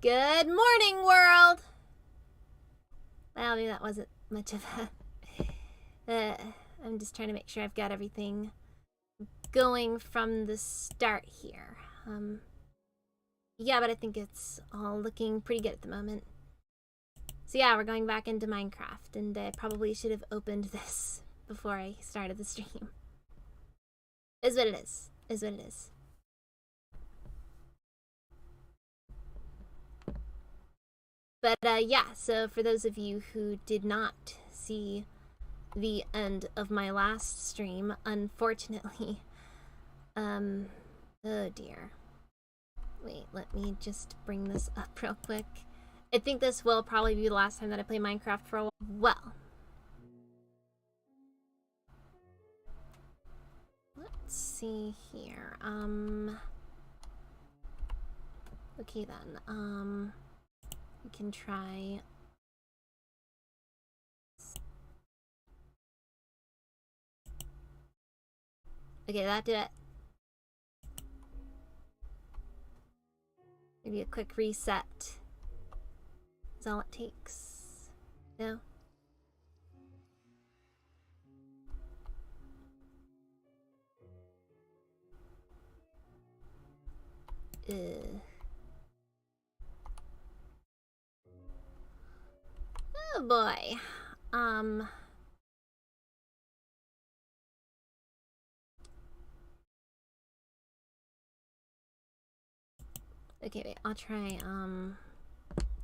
Good morning, world! Well, maybe that wasn't much of a... I'm just trying to make sure I've got everything going from the start here. Yeah, but I think it's all looking pretty good at the moment. So yeah, we're going back into Minecraft, and I probably should have opened this before I started the stream. Is what it is. Is what it is. But yeah, so for those of you who did not see the end of my last stream, unfortunately, oh dear. Wait, let me just bring this up real quick. I think this will probably be the last time that I play Minecraft for a while. Well, let's see here. Okay then, we can try... Okay, that did it. Maybe a quick reset is all it takes. No? Oh boy. Okay, wait, I'll try,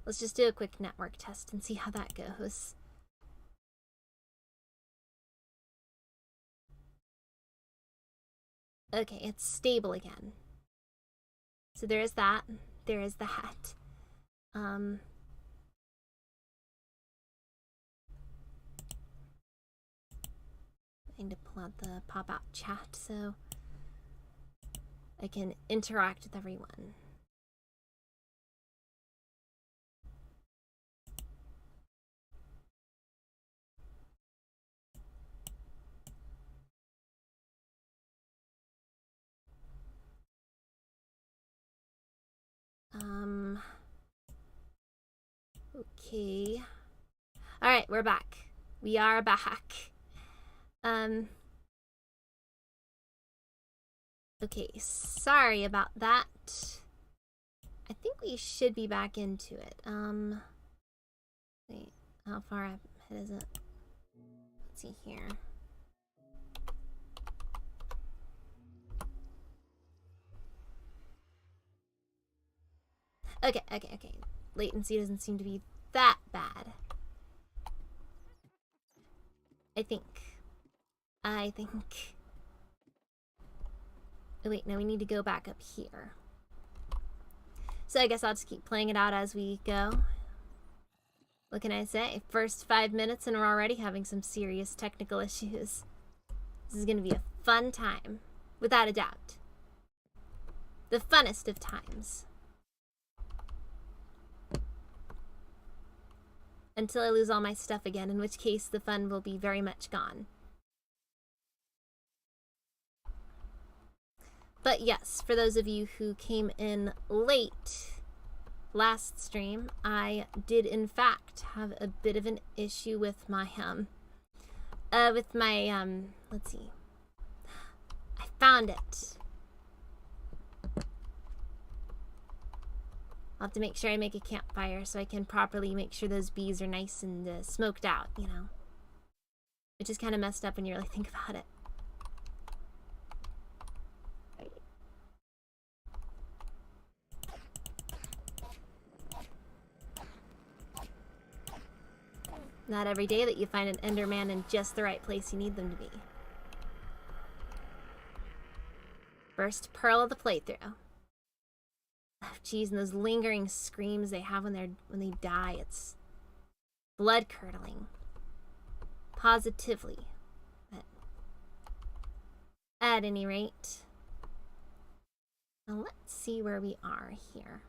let's just do a quick network test and see how that goes. Okay, it's stable again. So there is that. There is that. I need to pull out the pop-out chat so I can interact with everyone. Okay. Alright, we're back. We are back. Okay, sorry about that. I think we should be back into it. Wait, how far ahead is it? Let's see here. Okay. Latency doesn't seem to be that bad. I think. Oh wait, no, we need to go back up here. So I guess I'll just keep playing it out as we go. What can I say? First 5 minutes and we're already having some serious technical issues. This is gonna be a fun time, without a doubt. The funnest of times. Until I lose all my stuff again, in which case the fun will be very much gone. But yes, for those of you who came in late last stream, I did in fact have a bit of an issue with my let's see. I found it. I'll have to make sure I make a campfire so I can properly make sure those bees are nice and smoked out, you know. Which is kind of messed up when you really think about it. Not every day that you find an Enderman in just the right place you need them to be. First pearl of the playthrough. Oh, geez, and those lingering screams they have when they die, it's blood curdling. Positively. But at any rate, now let's see where we are here.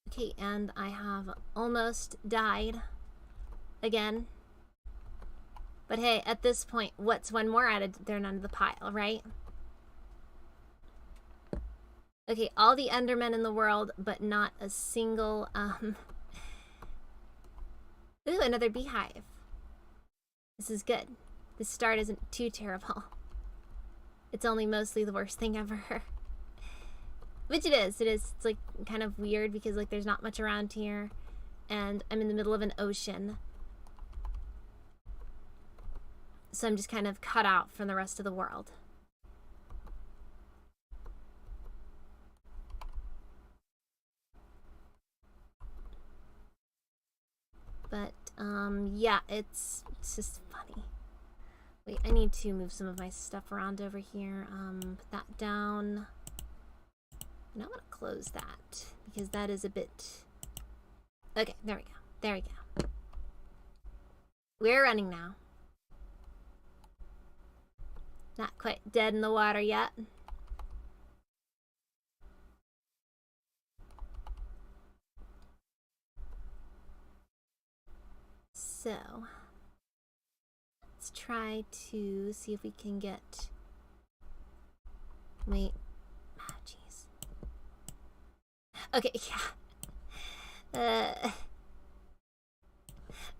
Okay, and I have almost died again. But hey, at this point, what's one more added there onto the pile, right? Okay, all the Endermen in the world, but not a single, Ooh, another beehive. This is good. This start isn't too terrible. It's only mostly the worst thing ever. Which it is. It's like kind of weird because like there's not much around here. And I'm in the middle of an ocean. So I'm just kind of cut out from the rest of the world. But, yeah, it's just funny. Wait, I need to move some of my stuff around over here. Put that down. And I'm gonna close that because that is a bit... Okay, there we go. There we go. We're running now. Not quite dead in the water yet. So, let's try to see if we can get... Wait. Ah, jeez. Okay, yeah.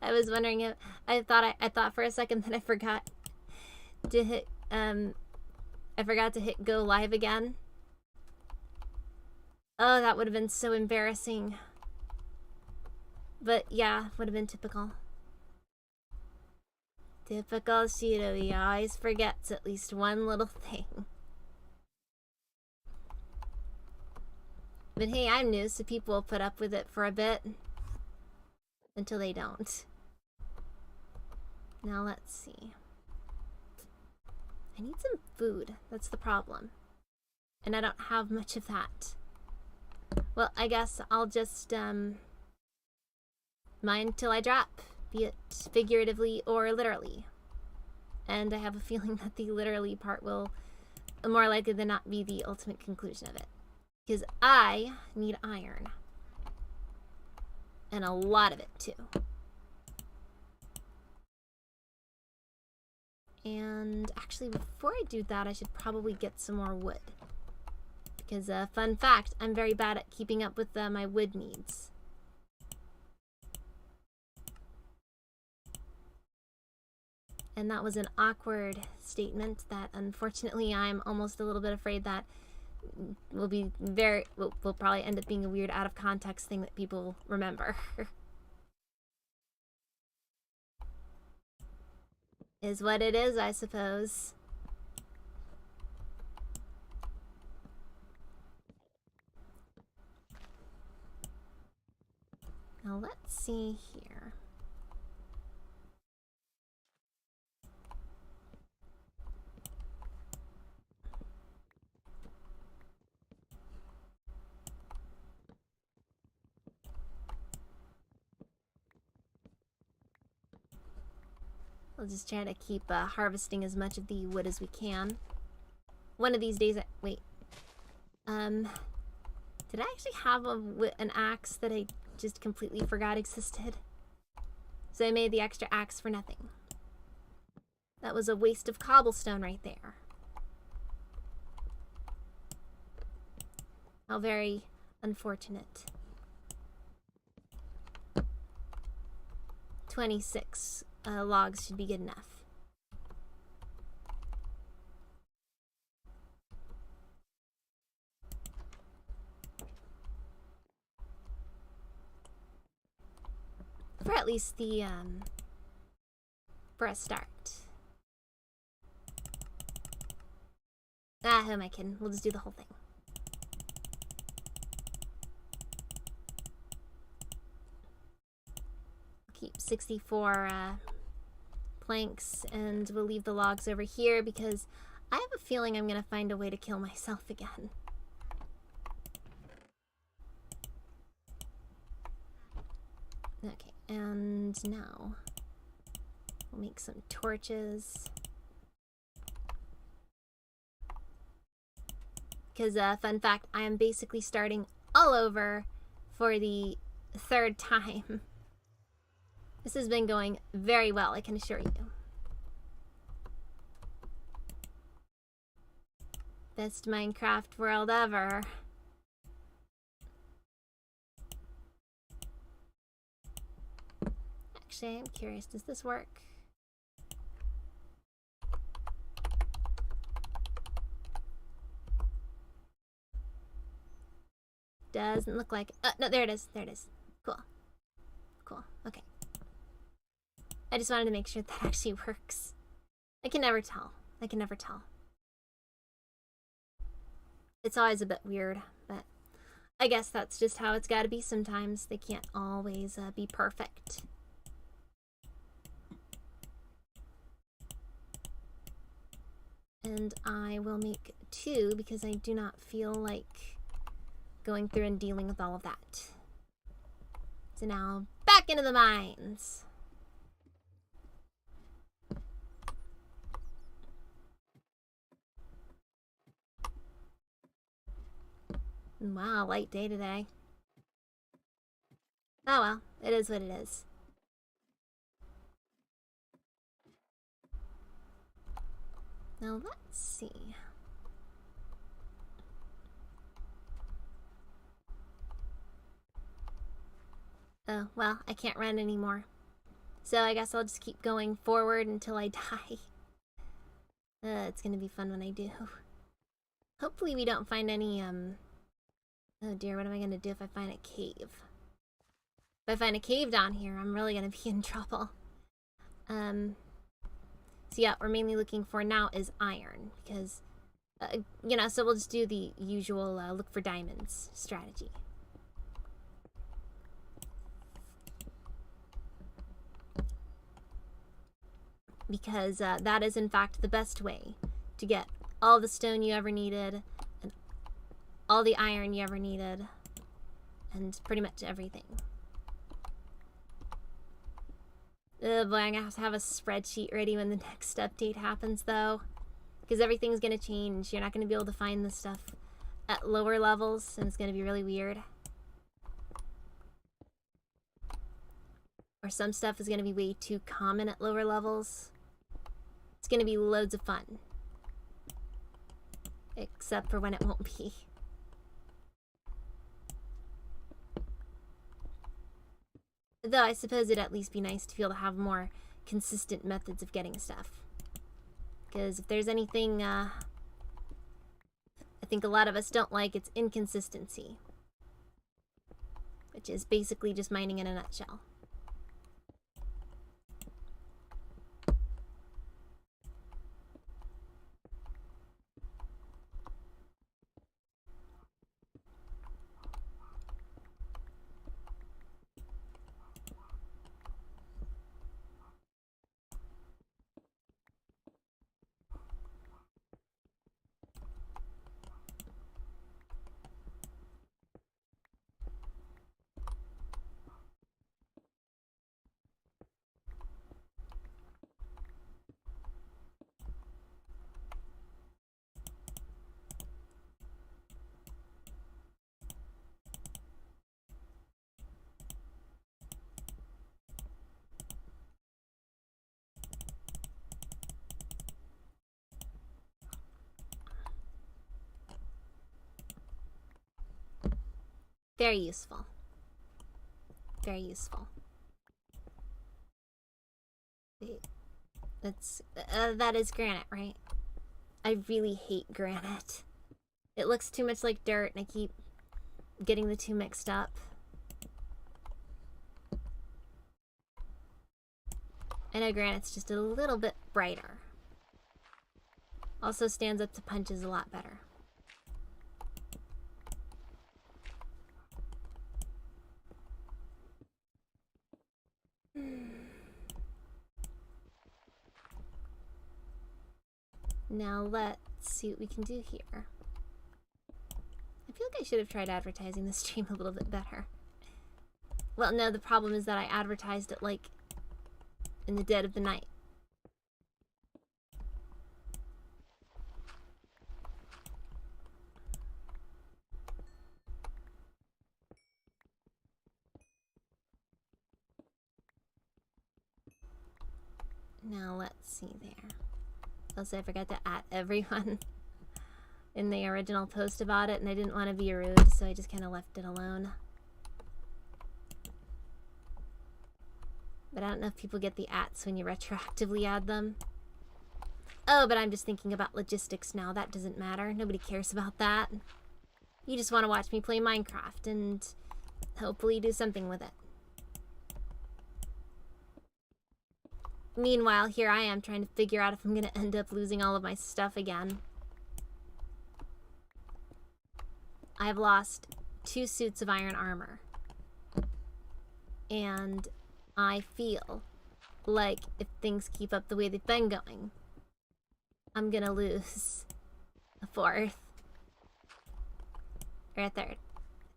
I was wondering if... I thought for a second that I forgot to hit... I forgot to hit go live again. Oh, that would have been so embarrassing. But yeah, would have been typical. Typical Shiro, he always forgets at least one little thing. But hey, I'm new, so people will put up with it for a bit. Until they don't. Now let's see. I need some food, that's the problem. And I don't have much of that. Well, I guess I'll just, mine till I drop. Be it figuratively or literally. And I have a feeling that the literally part will more likely than not be the ultimate conclusion of it. Because I need iron. And a lot of it, too. And actually, before I do that, I should probably get some more wood. Because, fun fact, I'm very bad at keeping up with my wood needs. And that was an awkward statement that, unfortunately, I'm almost a little bit afraid that will probably end up being a weird out-of-context thing that people remember. Is what it is, I suppose. Now let's see here. We'll just try to keep harvesting as much of the wood as we can. One of these days, wait. Did I actually have an axe that I just completely forgot existed? So I made the extra axe for nothing. That was a waste of cobblestone right there. How very unfortunate. 26 logs should be good enough. For at least the, for a start. Ah, who am I kidding? We'll just do the whole thing. Keep 64 planks, and we'll leave the logs over here because I have a feeling I'm gonna find a way to kill myself again. Okay, and now we'll make some torches. because, fun fact, I am basically starting all over for the 3rd time. This has been going very well, I can assure you. Best Minecraft world ever. Actually, I'm curious, does this work? Doesn't look like it. No, there it is. There it is. Cool. Cool. Okay. I just wanted to make sure that actually works. I can never tell. I can never tell. It's always a bit weird, but I guess that's just how it's gotta be sometimes. They can't always be perfect. And I will make 2 because I do not feel like going through and dealing with all of that. So now, back into the mines! Wow, light day today. Oh well, it is what it is. Now let's see. Oh, well, I can't run anymore. So I guess I'll just keep going forward until I die. It's gonna be fun when I do. Hopefully we don't find any, oh dear, what am I gonna do if I find a cave? If I find a cave down here, I'm really gonna be in trouble. So yeah, we're mainly looking for now is iron, because, you know, so we'll just do the usual look for diamonds strategy. Because that is in fact the best way to get all the stone you ever needed, and all the iron you ever needed, and pretty much everything. Oh boy, I'm gonna have to have a spreadsheet ready when the next update happens though, because everything's gonna change. You're not gonna be able to find this stuff at lower levels, and it's gonna be really weird. Or some stuff is gonna be way too common at lower levels. It's gonna be loads of fun. Except for when it won't be. Though I suppose it'd at least be nice to be able to have more consistent methods of getting stuff. Because if there's anything I think a lot of us don't like, it's inconsistency. Which is basically just mining in a nutshell. Very useful. Very useful. Wait, that is granite, right? I really hate granite. It looks too much like dirt, and I keep getting the two mixed up. I know granite's just a little bit brighter. Also stands up to punches a lot better. Now let's see what we can do here. I feel like I should have tried advertising this stream a little bit better. Well, no, the problem is that I advertised it like in the dead of the night. Now let's see there. Also, I forgot to at everyone in the original post about it, and I didn't want to be rude, so I just kind of left it alone. But I don't know if people get the ats when you retroactively add them. Oh, but I'm just thinking about logistics now. That doesn't matter. Nobody cares about that. You just want to watch me play Minecraft and hopefully do something with it. Meanwhile, here I am trying to figure out if I'm going to end up losing all of my stuff again. I've lost 2 suits of iron armor. And I feel like if things keep up the way they've been going, I'm gonna lose a 4th. Or a 3rd.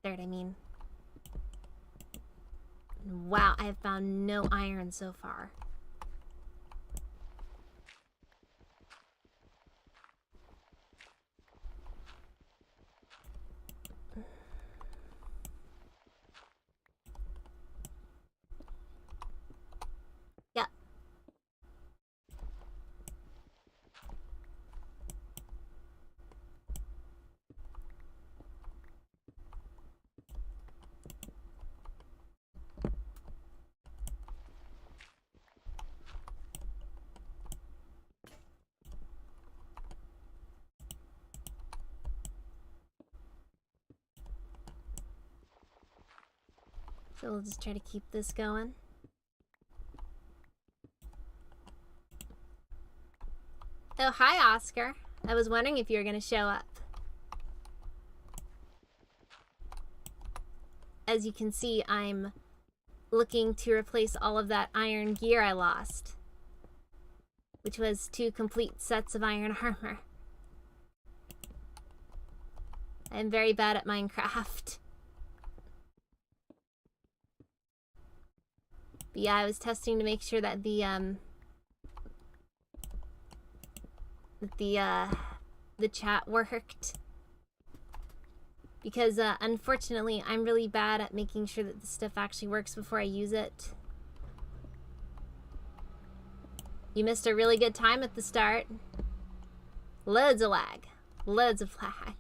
3rd, I mean. Wow, I have found no iron so far. Yeah. So we'll just try to keep this going. Oh, hi, Oscar. I was wondering if you were going to show up. As you can see, I'm looking to replace all of that iron gear I lost, which was 2 complete sets of iron armor. I'm very bad at Minecraft. But yeah, I was testing to make sure that the chat worked. Because unfortunately, I'm really bad at making sure that the stuff actually works before I use it. You missed a really good time at the start. Loads of lag. Loads of lag.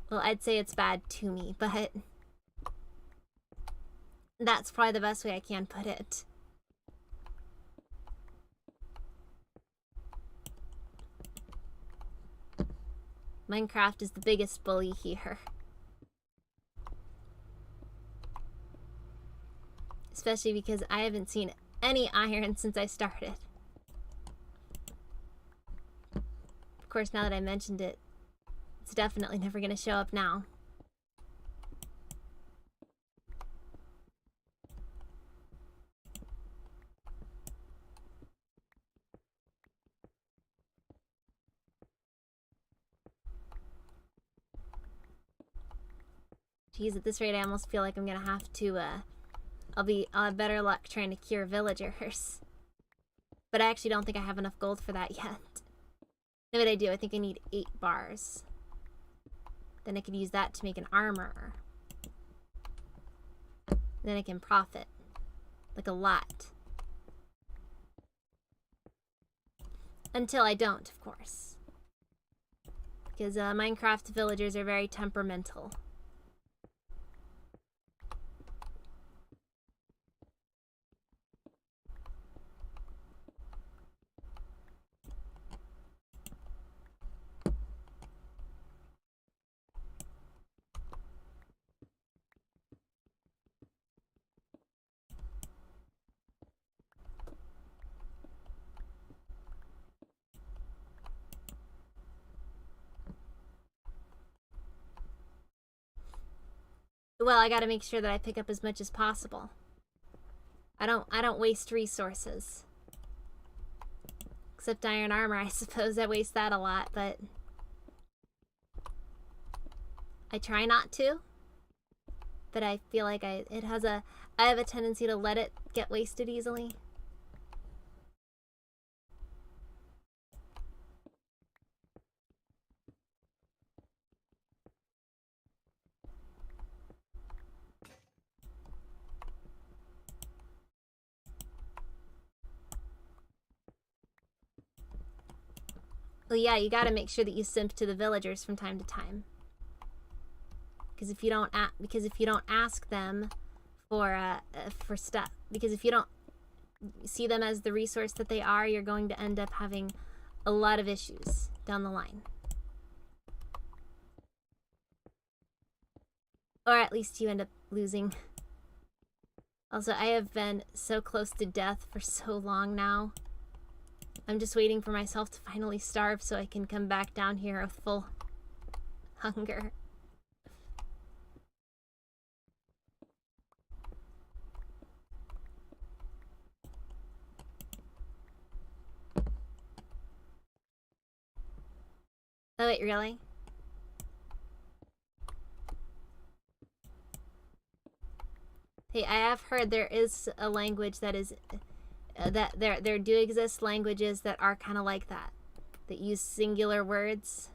Well, I'd say it's bad to me, but that's probably the best way I can put it. Minecraft is the biggest bully here. Especially because I haven't seen any iron since I started. Of course, now that I mentioned it, it's definitely never going to show up now. Geez, at this rate, I almost feel like I'm gonna have to, I'll have better luck trying to cure villagers. But I actually don't think I have enough gold for that yet. No, but I do. I think I need 8 bars. Then I could use that to make an armor. Then I can profit. Like a lot. Until I don't, of course. Because Minecraft villagers are very temperamental. Well, I gotta make sure that I pick up as much as possible. I don't waste resources. Except iron armor, I suppose I waste that a lot, but I try not to. But I feel like I have a tendency to let it get wasted easily. Well, yeah, you gotta make sure that you simp to the villagers from time to time. Because if you don't ask them for stuff, because if you don't see them as the resource that they are, you're going to end up having a lot of issues down the line. Or at least you end up losing. Also, I have been so close to death for so long now. I'm just waiting for myself to finally starve so I can come back down here with full hunger. Oh wait, really? Hey, I have heard there is a language that is that there do exist languages that are kind of like that use singular words.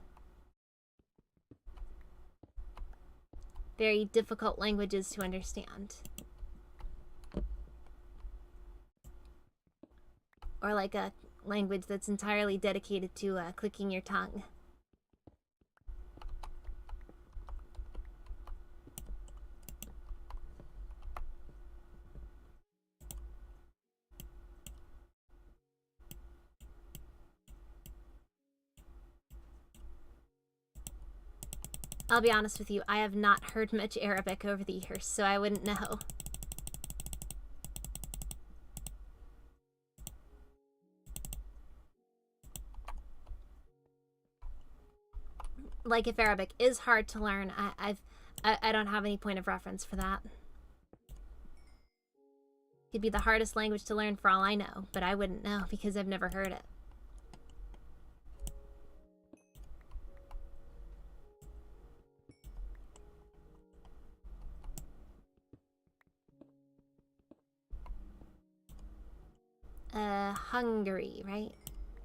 Very difficult languages to understand. Or like a language that's entirely dedicated to clicking your tongue. I'll be honest with you, I have not heard much Arabic over the years, so I wouldn't know. Like, if Arabic is hard to learn, I don't have any point of reference for that. It'd be the hardest language to learn for all I know, but I wouldn't know because I've never heard it. Hungary, right?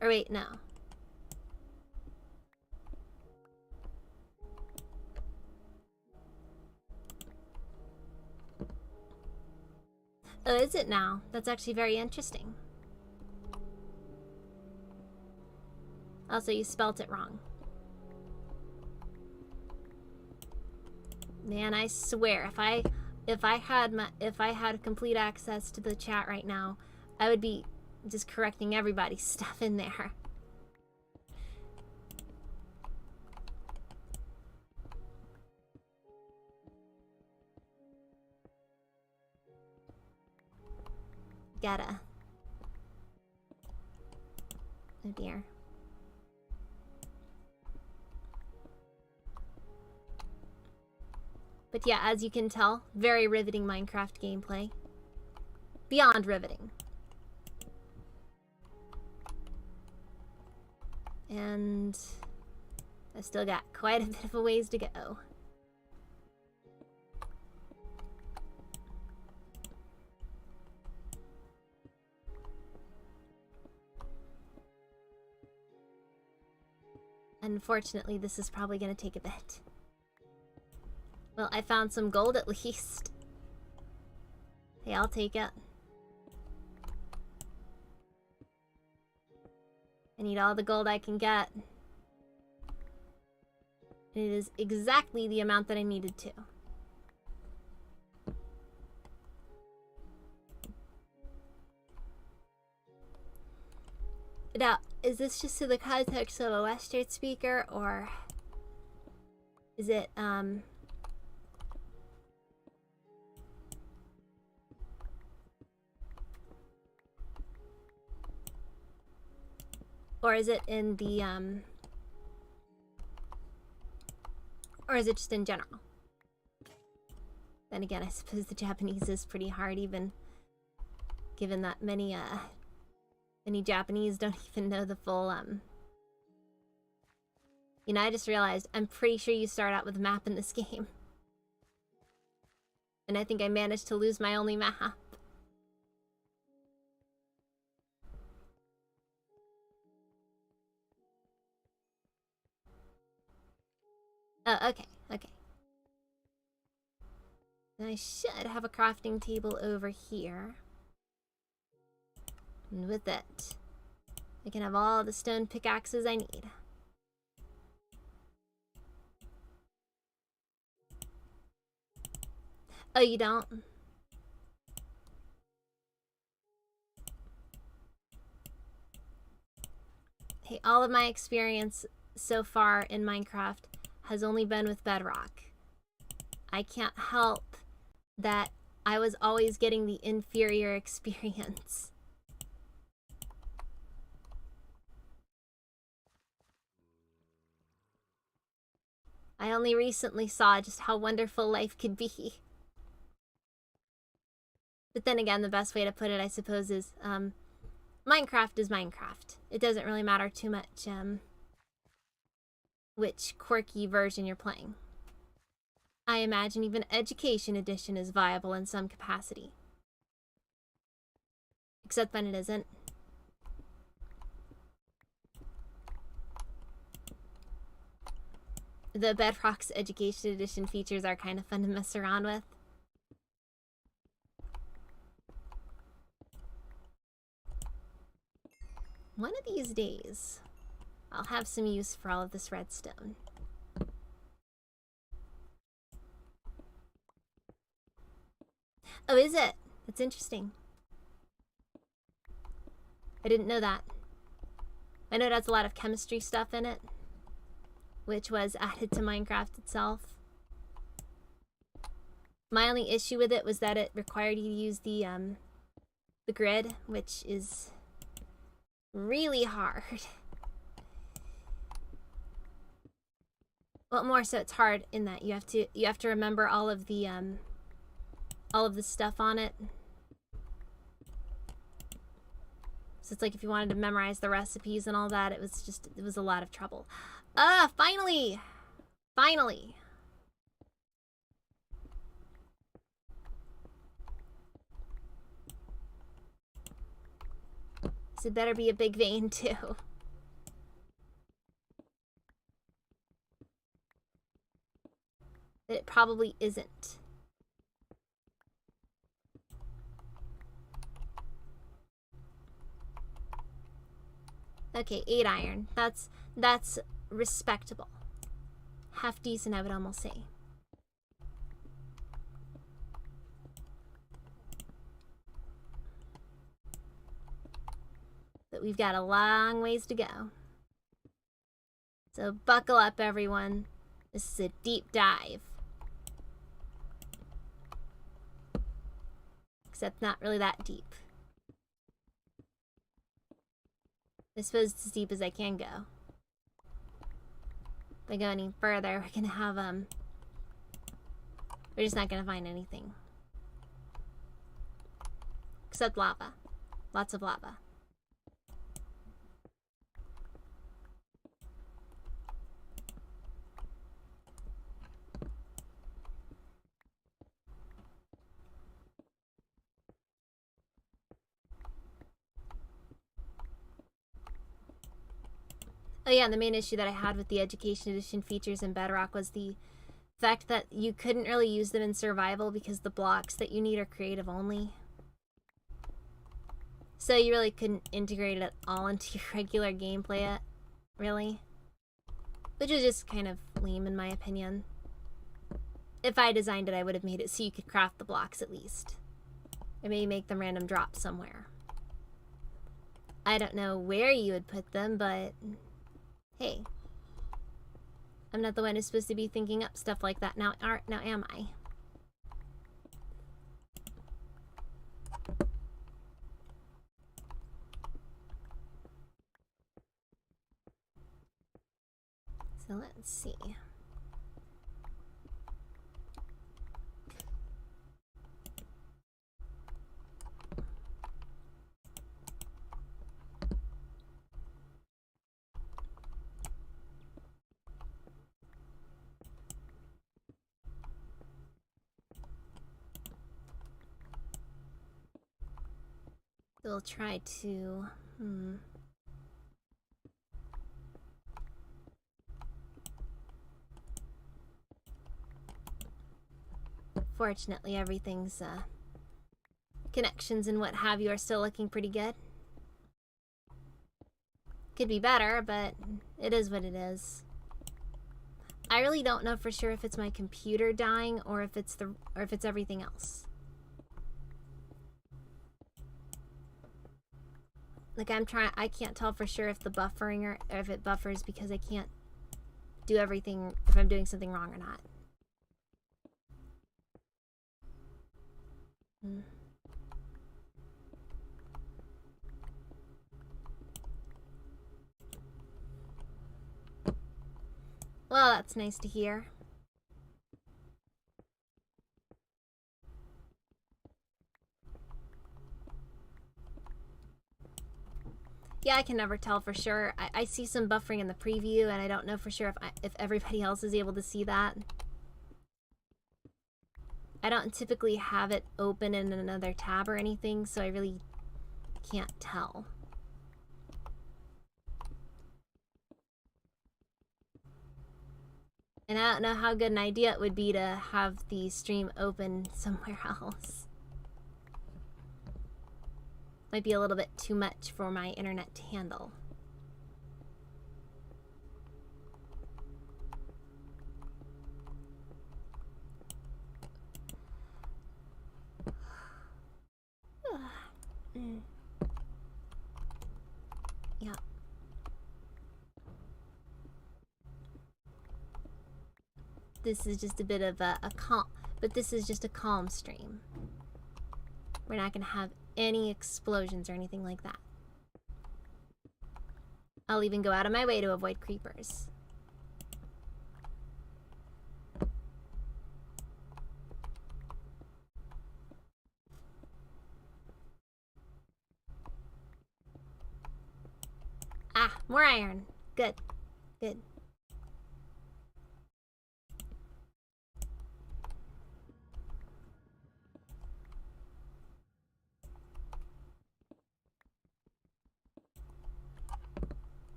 Or wait, no. Oh, is it now? That's actually very interesting. Also, you spelt it wrong. Man, I swear, if I had complete access to the chat right now, I would be just correcting everybody's stuff in there. Gotta. Oh dear. But yeah, as you can tell, very riveting Minecraft gameplay. Beyond riveting. And I've still got quite a bit of a ways to go. Unfortunately, this is probably going to take a bit. Well, I found some gold at least. Hey, I'll take it. I need all the gold I can get. And it is exactly the amount that I needed to. Now, is this just in the context of a Western speaker, or is it, or is it in the, or is it just in general? Then again, I suppose the Japanese is pretty hard, even given that many Japanese don't even know the full, You know, I just realized, I'm pretty sure you start out with a map in this game. And I think I managed to lose my only map. Oh, okay, okay. And I should have a crafting table over here. And with it, I can have all the stone pickaxes I need. Oh, you don't? Hey, all of my experience so far in Minecraft has only been with Bedrock. I can't help that I was always getting the inferior experience. I only recently saw just how wonderful life could be. But then again, the best way to put it, I suppose, is Minecraft is Minecraft. It doesn't really matter too much which quirky version you're playing. I imagine even Education Edition is viable in some capacity. Except when it isn't. The Bedrock's Education Edition features are kind of fun to mess around with. One of these days, I'll have some use for all of this redstone. Oh, is it? That's interesting. I didn't know that. I know it has a lot of chemistry stuff in it, which was added to Minecraft itself. My only issue with it was that it required you to use the grid, which is really hard. Well, more so it's hard in that you have to remember all of the stuff on it. So it's like if you wanted to memorize the recipes and all that, it was a lot of trouble. Finally! Finally! So it better be a big vein too. But it probably isn't. Okay, 8 iron. That's respectable. Half decent, I would almost say. But we've got a long ways to go. So buckle up, everyone. This is a deep dive. Except not really that deep. I suppose it's as deep as I can go. If I go any further, we're gonna have, we're just not gonna find anything. Except lava. Lots of lava. Oh yeah, and the main issue that I had with the Education Edition features in Bedrock was the fact that you couldn't really use them in survival because the blocks that you need are creative only. So you really couldn't integrate it all into your regular gameplay, really. Which is just kind of lame in my opinion. If I designed it, I would have made it so you could craft the blocks at least. Or maybe make them random drop somewhere. I don't know where you would put them, but hey. I'm not the one who's supposed to be thinking up stuff like that now, am I? So let's see. We'll try to, Fortunately, everything's, connections and what have you are still looking pretty good. Could be better, but it is what it is. I really don't know for sure if it's my computer dying or if it's everything else. Like I can't tell for sure if the buffering or if it buffers because I can't do everything, if I'm doing something wrong or not. Well, that's nice to hear. Yeah, I can never tell for sure. I see some buffering in the preview, and I don't know for sure if everybody else is able to see that. I don't typically have it open in another tab or anything, so I really can't tell. And I don't know how good an idea it would be to have the stream open somewhere else. Might be a little bit too much for my internet to handle. Yeah. This is just a bit of a calm, but this is just a calm stream. We're not gonna have any explosions or anything like that. I'll even go out of my way to avoid creepers. Ah, more iron. Good. Good.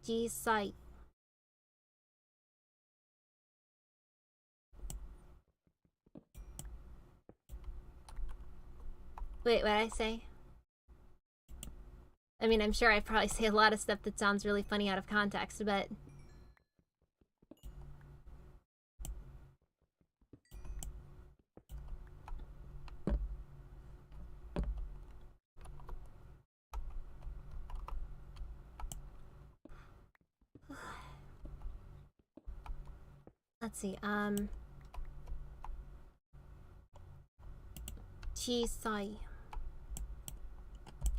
G-site. Wait, what did I say? I mean, I'm sure I probably say a lot of stuff that sounds really funny out of context, but... Let's see, Chisai.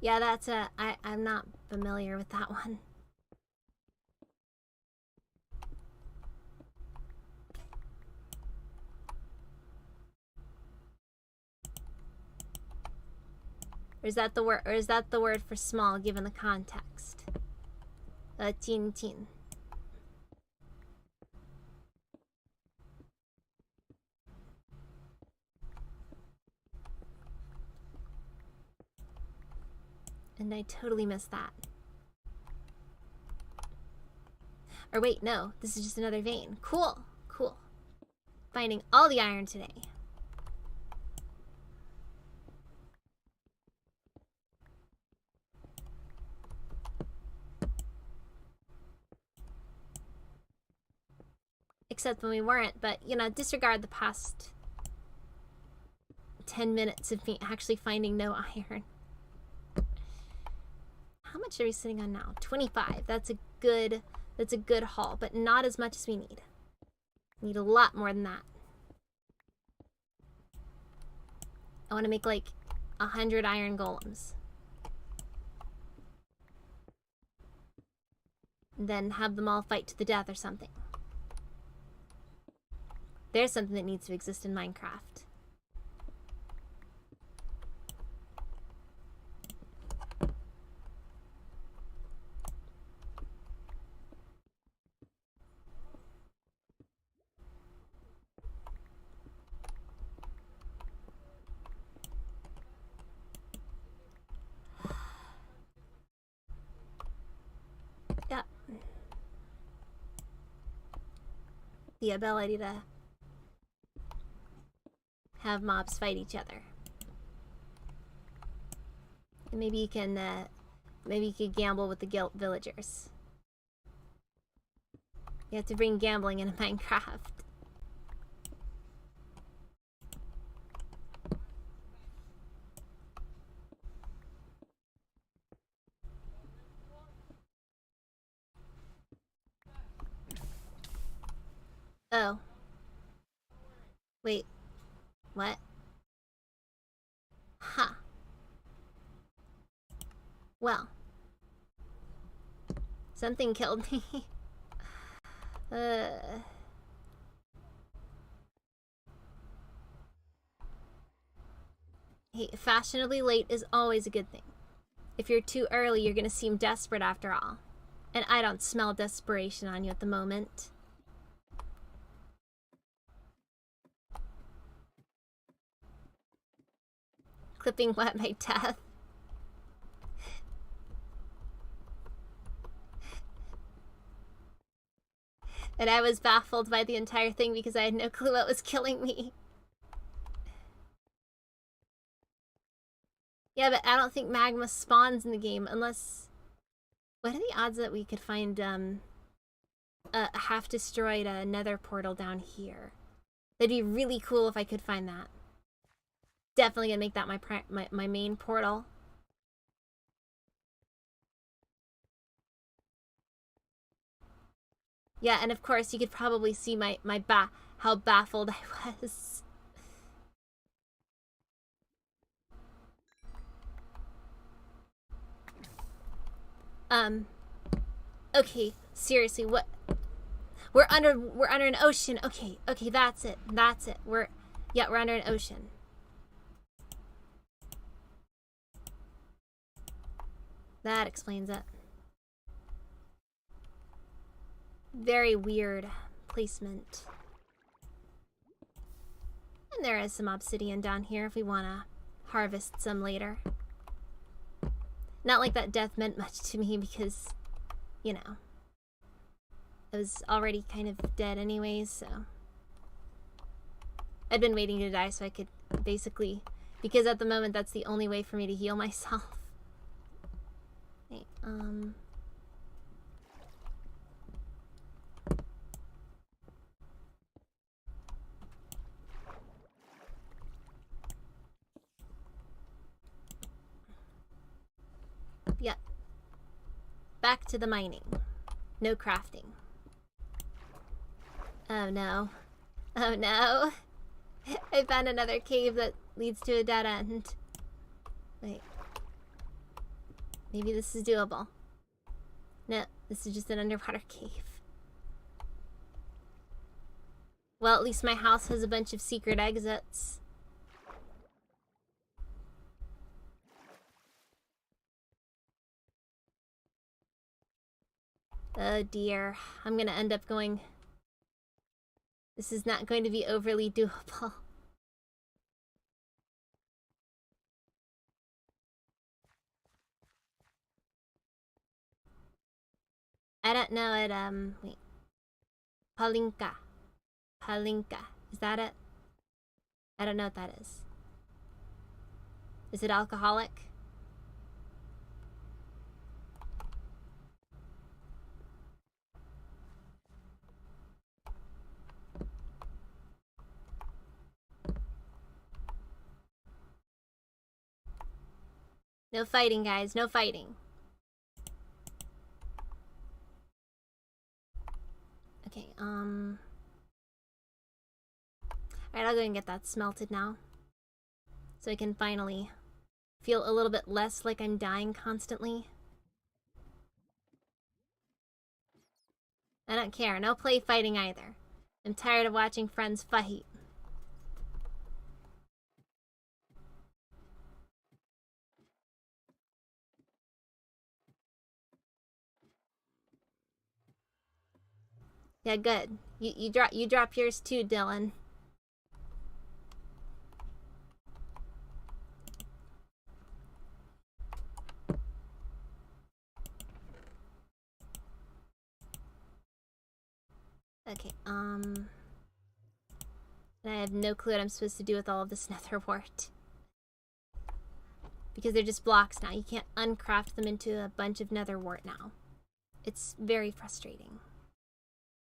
Yeah, that's I'm not familiar with that one. Or is that the word for small given the context? Tin tin. And I totally missed that. Or wait, no, this is just another vein. Cool, cool. Finding all the iron today. Except when we weren't, but you know, disregard the past 10 minutes of me actually finding no iron. How much are we sitting on now? 25. That's a good haul, but not as much as we need. Need a lot more than that. I want to make like 100 iron golems. And then have them all fight to the death or something. There's something that needs to exist in Minecraft. Yep. The ability to have mobs fight each other. And maybe you can, maybe you could gamble with the villagers. You have to bring gambling into Minecraft. Oh. Wait. What? Huh. Well. Something killed me. Hey, fashionably late is always a good thing. If you're too early, you're gonna seem desperate after all. And I don't smell desperation on you at the moment. Clipping wet my death. And I was baffled by the entire thing because I had no clue what was killing me. Yeah, but I don't think magma spawns in the game unless... What are the odds that we could find a half-destroyed nether portal down here? That'd be really cool if I could find that. Definitely gonna make that my main portal. Yeah, and of course you could probably see how baffled I was. Okay, seriously, what? We're under an ocean. Okay, that's it. We're under an ocean. That explains it. Very weird placement. And there is some obsidian down here if we want to harvest some later. Not like that death meant much to me because, you know, I was already kind of dead anyways, so. I'd been waiting to die so I could basically, because at the moment that's the only way for me to heal myself. Okay, Yep. Back to the mining. No crafting. Oh no. Oh no. I found another cave that leads to a dead end. Wait. Maybe this is doable. No, this is just an underwater cave. Well, at least my house has a bunch of secret exits. Oh dear. I'm gonna end up going... This is not going to be overly doable. I don't know it, wait. Palinka. Palinka. Is that it? I don't know what that is. Is it alcoholic? No fighting, guys. No fighting. Okay, alright, I'll go and get that smelted now. So I can finally feel a little bit less like I'm dying constantly. I don't care. No play fighting either. I'm tired of watching friends fight. Yeah, good. You drop yours too, Dylan. Okay, And I have no clue what I'm supposed to do with all of this nether wart. Because they're just blocks now. You can't uncraft them into a bunch of nether wart now. It's very frustrating.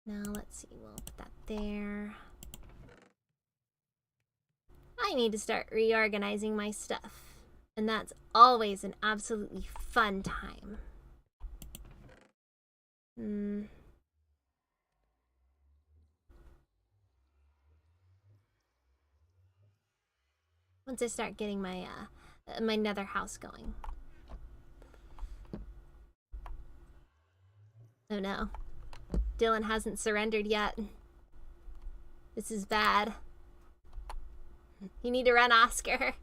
Now, let's see. We'll put that there. I need to start reorganizing my stuff. And that's always an absolutely fun time. Once I start getting my my nether house going. Oh no. Dylan hasn't surrendered yet. This is bad. You need to run, Oscar.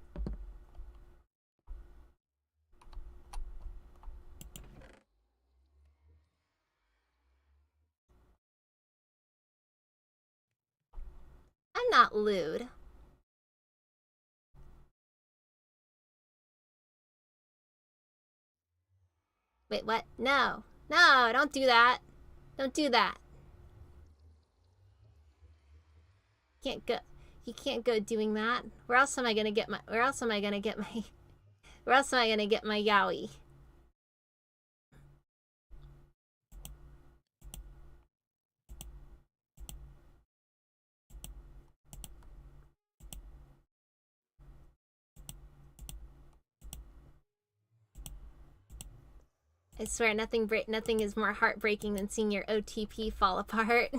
I'm not lewd. Wait, what? No. No, don't do that. Don't do that. You can't go doing that. Where else am I gonna get my yaoi? I swear nothing is more heartbreaking than seeing your OTP fall apart.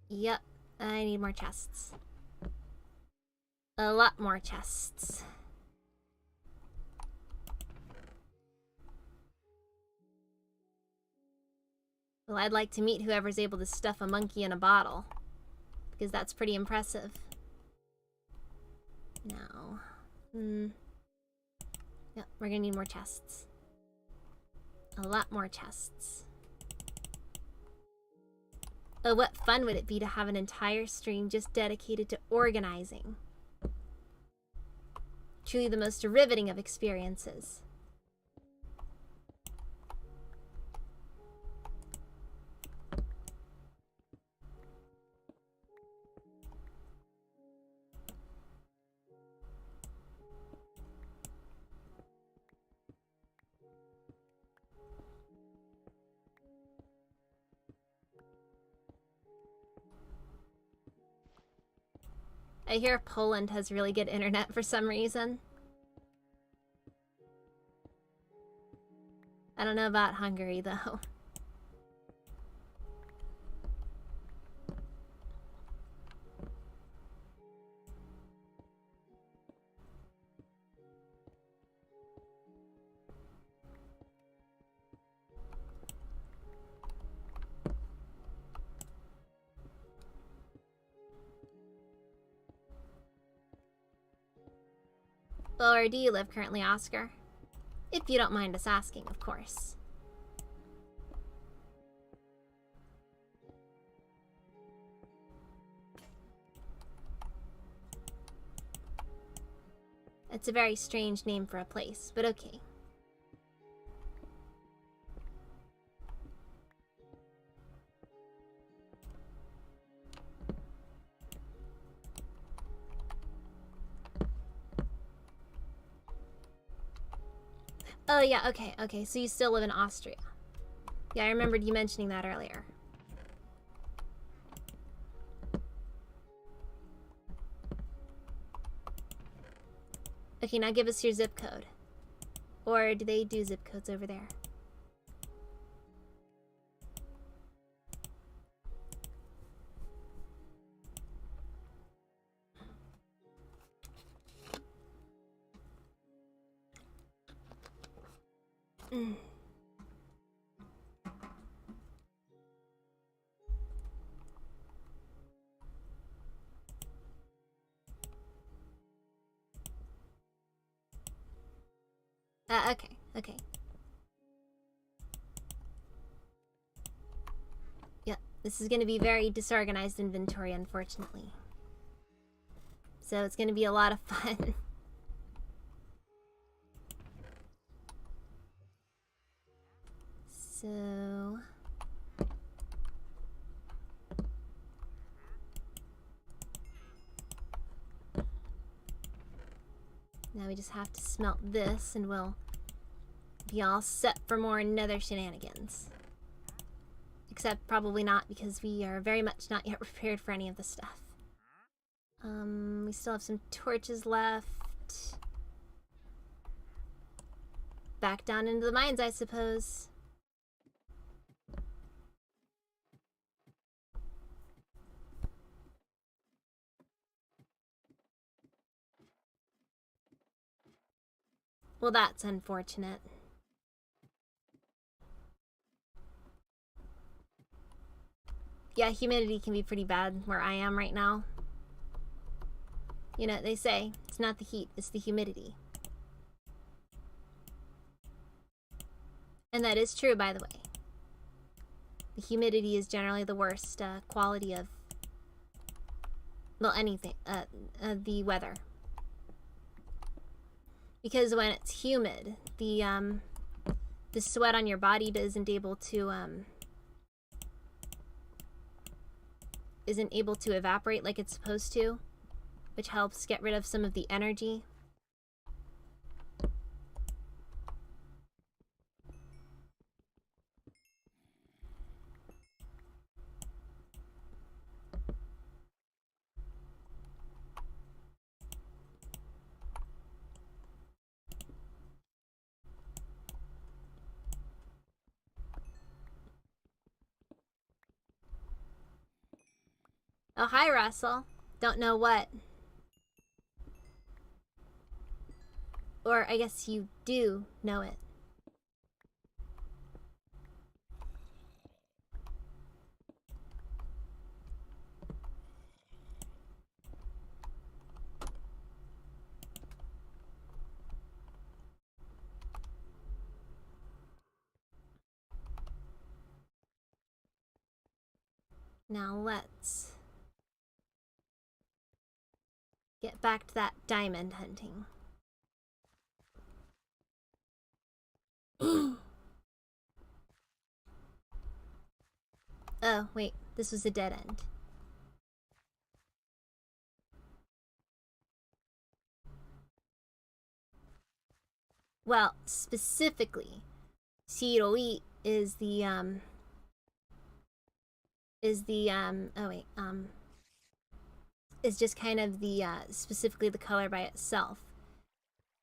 Yep, I need more chests. A lot more chests. Well, I'd like to meet whoever's able to stuff a monkey in a bottle. Because that's pretty impressive. No. Yep, we're gonna need more chests. A lot more chests. Oh, what fun would it be to have an entire stream just dedicated to organizing. Truly the most riveting of experiences. I hear Poland has really good internet for some reason. I don't know about Hungary, though. Well, where do you live currently, Oscar? If you don't mind us asking, of course. It's a very strange name for a place, but okay. Oh yeah, okay, so you still live in Austria. Yeah, I remembered you mentioning that earlier. Okay, now give us your zip code. Or do they do zip codes over there? Okay. Yep, this is gonna be very disorganized inventory, unfortunately. So it's gonna be a lot of fun. So... now we just have to smelt this and we'll be all set for more nether shenanigans. Except probably not, because we are very much not yet prepared for any of this stuff. We still have some torches left. Back down into the mines, I suppose. Well, that's unfortunate. Yeah, humidity can be pretty bad where I am right now. You know, they say, it's not the heat, it's the humidity. And that is true, by the way. The humidity is generally the worst quality of, well, anything, the weather. Because when it's humid, the sweat on your body isn't able to evaporate like it's supposed to, which helps get rid of some of the energy. Oh, hi, Russell. Don't know what. Or I guess you do know it. Now let's get back to that diamond hunting. Oh, wait, this was a dead end. Well, specifically, Siroit is the, is just kind of the, specifically the color by itself.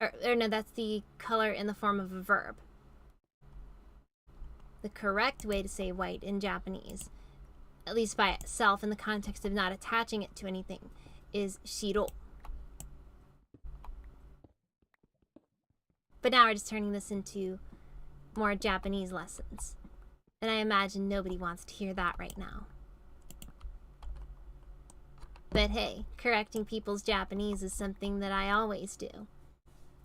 Or no, that's the color in the form of a verb. The correct way to say white in Japanese, at least by itself in the context of not attaching it to anything, is shiro. But now we're just turning this into more Japanese lessons. And I imagine nobody wants to hear that right now. But hey, correcting people's Japanese is something that I always do.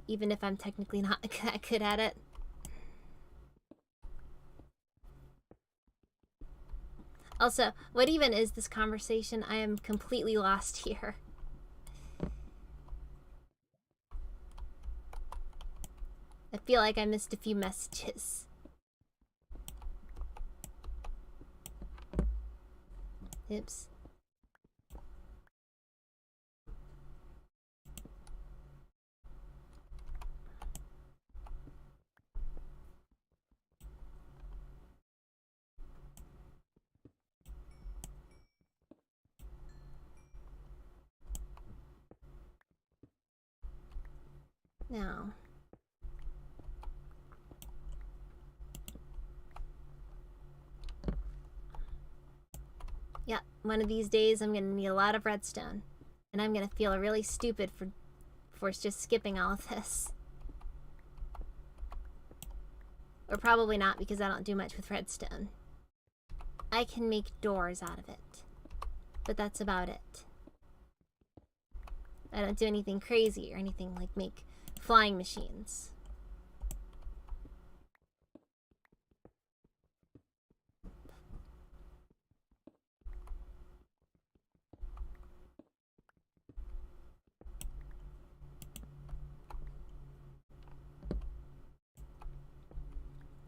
Even if I'm technically not that good at it. Also, what even is this conversation? I am completely lost here. I feel like I missed a few messages. Oops. Now, yeah, one of these days I'm gonna need a lot of redstone, and I'm gonna feel really stupid for just skipping all of this. Or probably not, because I don't do much with redstone. I can make doors out of it, but that's about it. I don't do anything crazy or anything like make flying machines.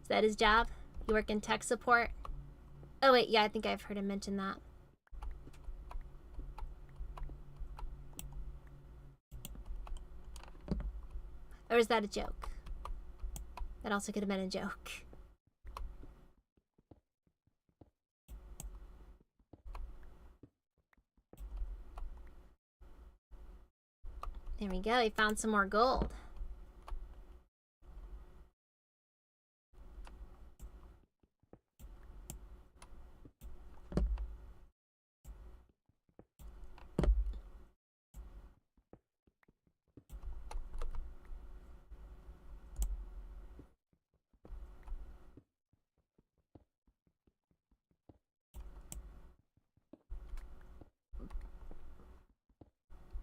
Is that his job? You work in tech support? Oh wait, yeah, I think I've heard him mention that. Or is that a joke? That also could have been a joke. There we go, he found some more gold.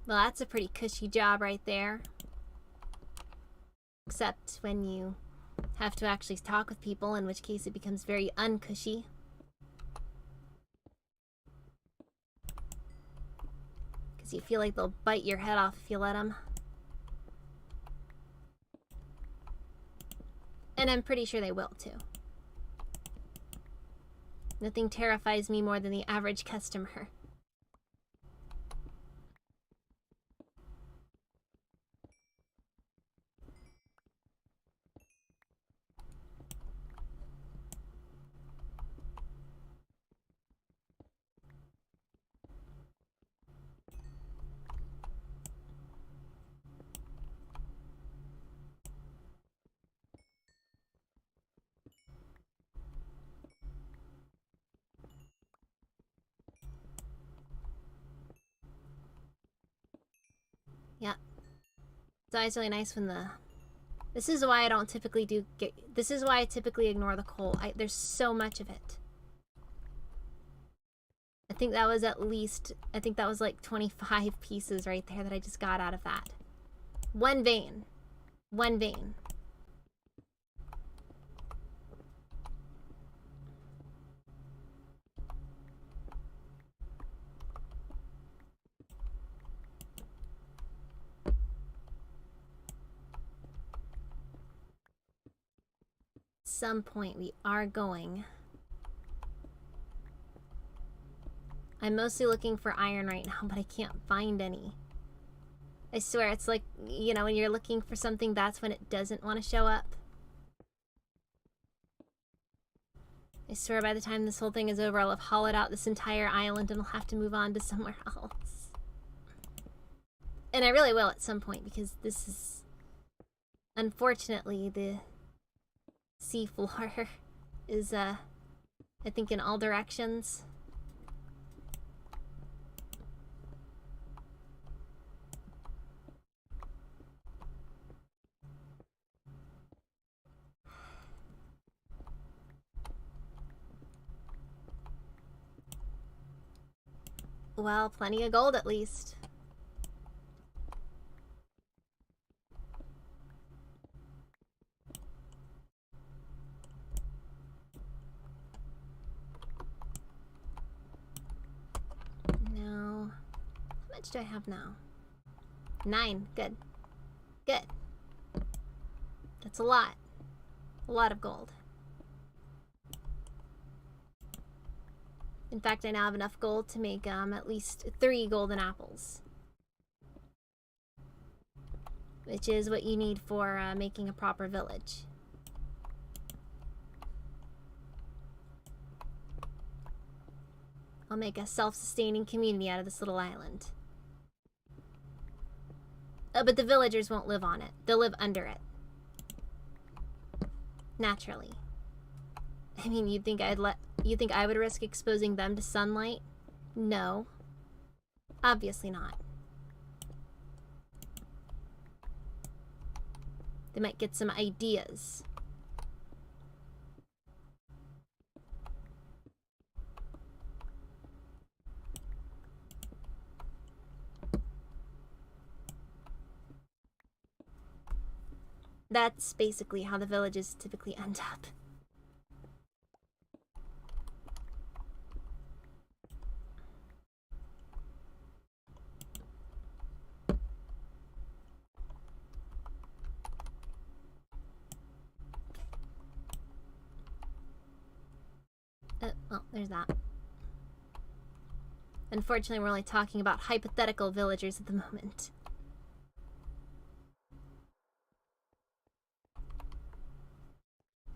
Well, that's a pretty cushy job right there. Except when you have to actually talk with people, in which case it becomes very uncushy. Because you feel like they'll bite your head off if you let them. And I'm pretty sure they will too. Nothing terrifies me more than the average customer. Yeah. It's always really nice when the... This is why I don't typically This is why I typically ignore the coal. There's so much of it. I think that was at least... I think that was like 25 pieces right there that I just got out of that. One vein. One vein. Some point we are going. I'm mostly looking for iron right now, but I can't find any. I swear, it's like, you know, when you're looking for something, that's when it doesn't want to show up. I swear by the time this whole thing is over, I'll have hollowed out this entire island and I'll have to move on to somewhere else. And I really will at some point, because this is... Unfortunately, the seafloor is, I think, in all directions. Well, plenty of gold at least. Now, how much do I have now? 9. Good. Good. That's a lot. A lot of gold. In fact, I now have enough gold to make at least 3 golden apples. Which is what you need for making a proper village. I'll make a self-sustaining community out of this little island. But the villagers won't live on it. They'll live under it. Naturally. I mean, you think I would risk exposing them to sunlight? No. Obviously not. They might get some ideas. That's basically how the villages typically end up. there's that. Unfortunately, we're only talking about hypothetical villagers at the moment.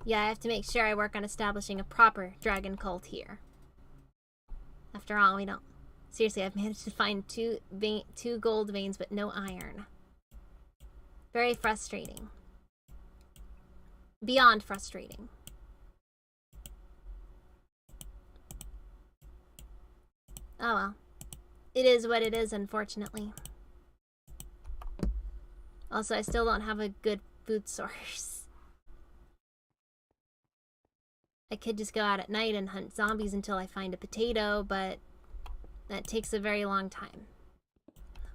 Yeah, I have to make sure I work on establishing a proper dragon cult here. After all, we don't... Seriously, I've managed to find two gold veins, but no iron. Very frustrating. Beyond frustrating. Oh well. It is what it is, unfortunately. Also, I still don't have a good food source. I could just go out at night and hunt zombies until I find a potato, but that takes a very long time.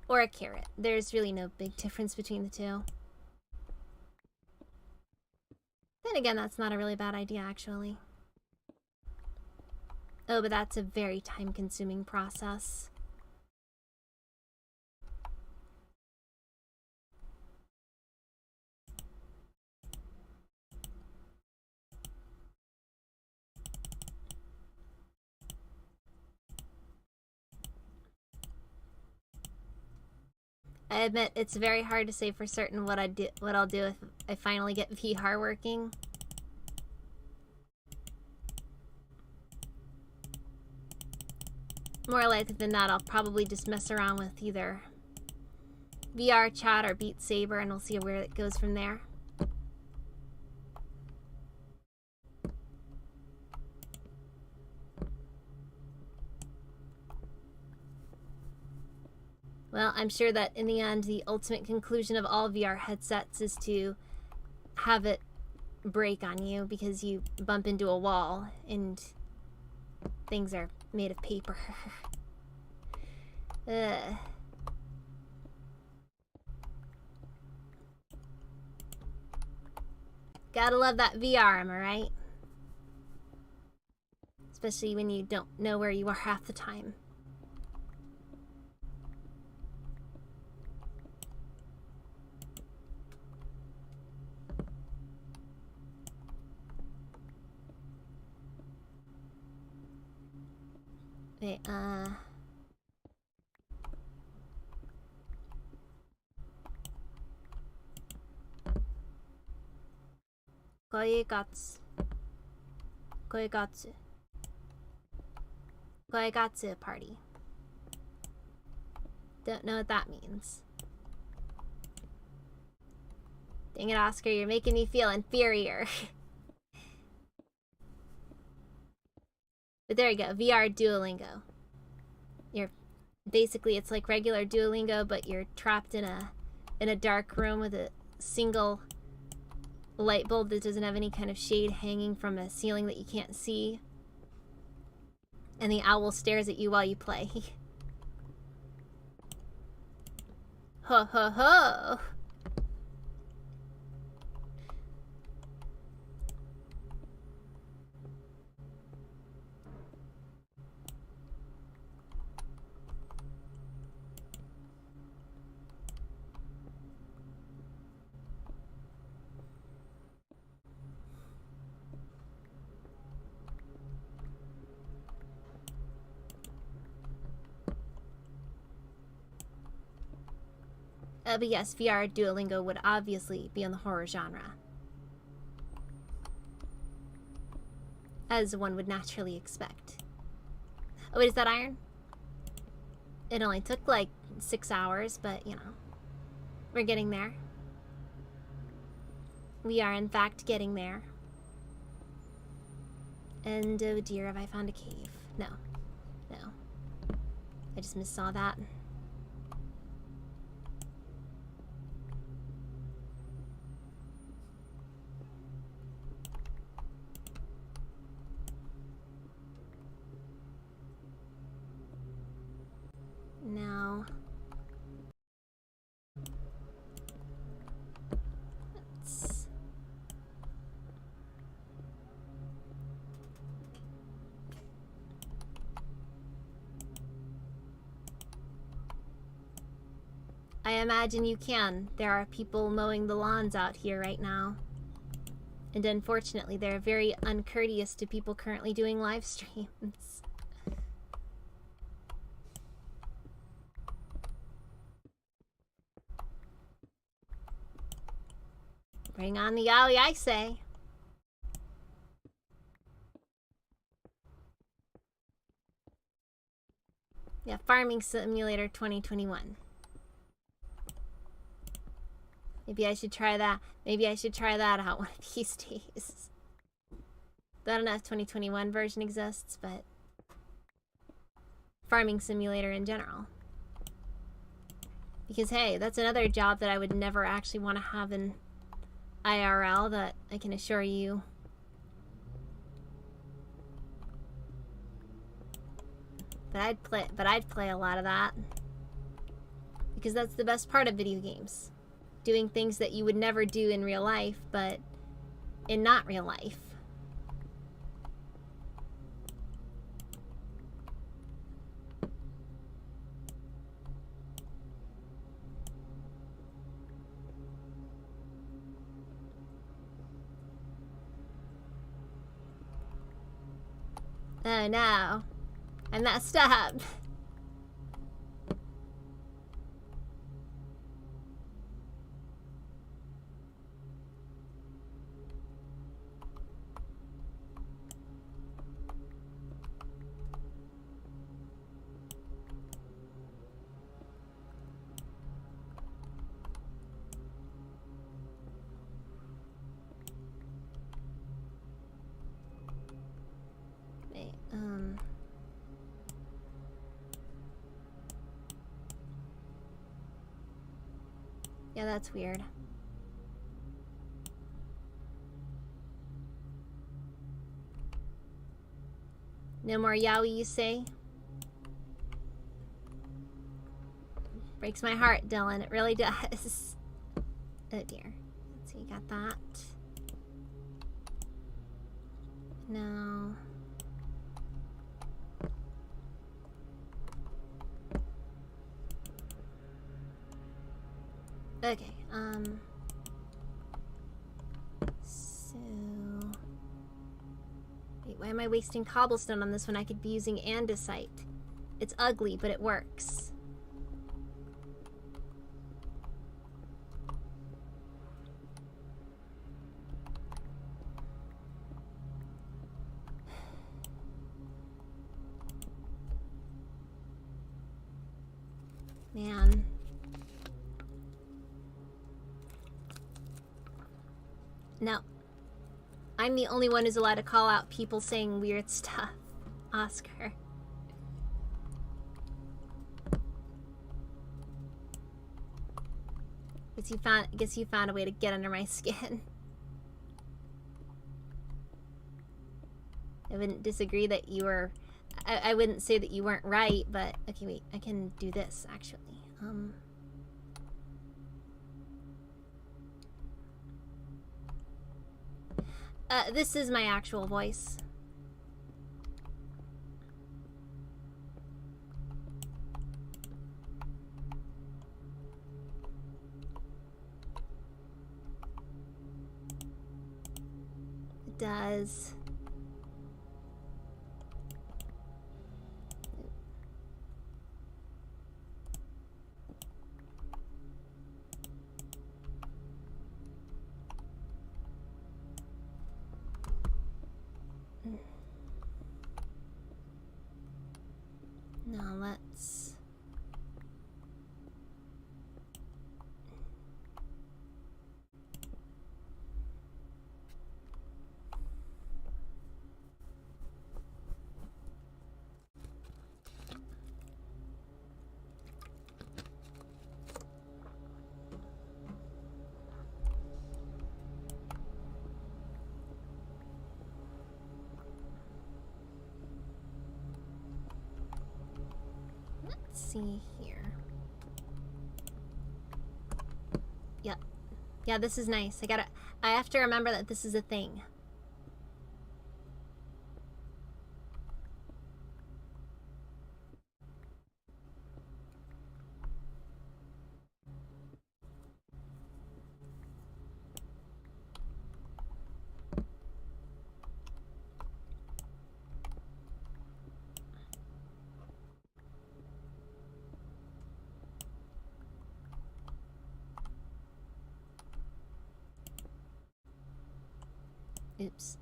Or a carrot. There's really no big difference between the two. Then again, that's not a really bad idea, actually. Oh, but that's a very time-consuming process. I admit it's very hard to say for certain what I'll do if I finally get VR working. More likely than not, I'll probably just mess around with either VR chat or Beat Saber, and we'll see where it goes from there. Well, I'm sure that in the end, the ultimate conclusion of all VR headsets is to have it break on you because you bump into a wall and things are made of paper. Gotta love that VR, am I right? Especially when you don't know where you are half the time. Wait, Koigatsu. Koigatsu. Koigatsu party. Don't know what that means. Dang it, Oscar, you're making me feel inferior. But there you go, VR Duolingo. Basically, it's like regular Duolingo, but you're trapped in a dark room with a single light bulb that doesn't have any kind of shade hanging from a ceiling that you can't see. And the owl stares at you while you play. Ho ho ho! But yes, VR Duolingo would obviously be in the horror genre. As one would naturally expect. Oh wait, is that iron? It only took like 6 hours, but you know. We're getting there. We are in fact getting there. And oh dear, have I found a cave? No. No. I just missaw that. Now, let's... I imagine you can. There are people mowing the lawns out here right now. And unfortunately, they're very uncourteous to people currently doing live streams. Bring on the yaoi, I say. Yeah, Farming Simulator 2021. Maybe I should try that. Maybe I should try that out one of these days. I don't know if 2021 version exists, but Farming Simulator in general. Because hey, that's another job that I would never actually want to have in IRL, that I can assure you. But I'd play a lot of that. Because that's the best part of video games. Doing things that you would never do in real life, but in not real life. Oh no. I messed up. Wait, yeah, that's weird. No more yaoi, you say? Breaks my heart, Dylan. It really does. Oh dear. Let's see, got that. No. Okay, so... Wait, why am I wasting cobblestone on this when I could be using andesite? It's ugly, but it works. Man. No. I'm the only one who's allowed to call out people saying weird stuff. Oscar. Guess you found a way to get under my skin. I wouldn't disagree that you were... I wouldn't say that you weren't right, but... Okay, wait. I can do this, actually. This is my actual voice. It does. Now let's... see here. Yep. Yeah, this is nice. I have to remember that this is a thing. Oops.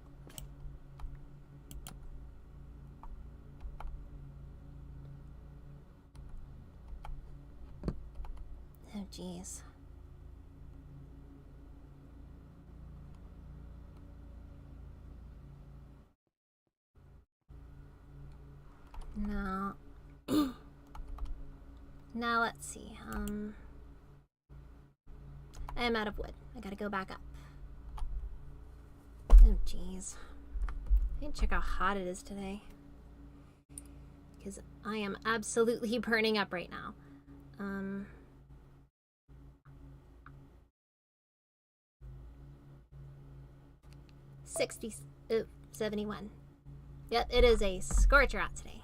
Oh, jeez. No. Now let's see. I am out of wood. I gotta go back up. Oh, jeez. I need to check how hot it is today. Because I am absolutely burning up right now. 71. Yep, it is a scorcher out today.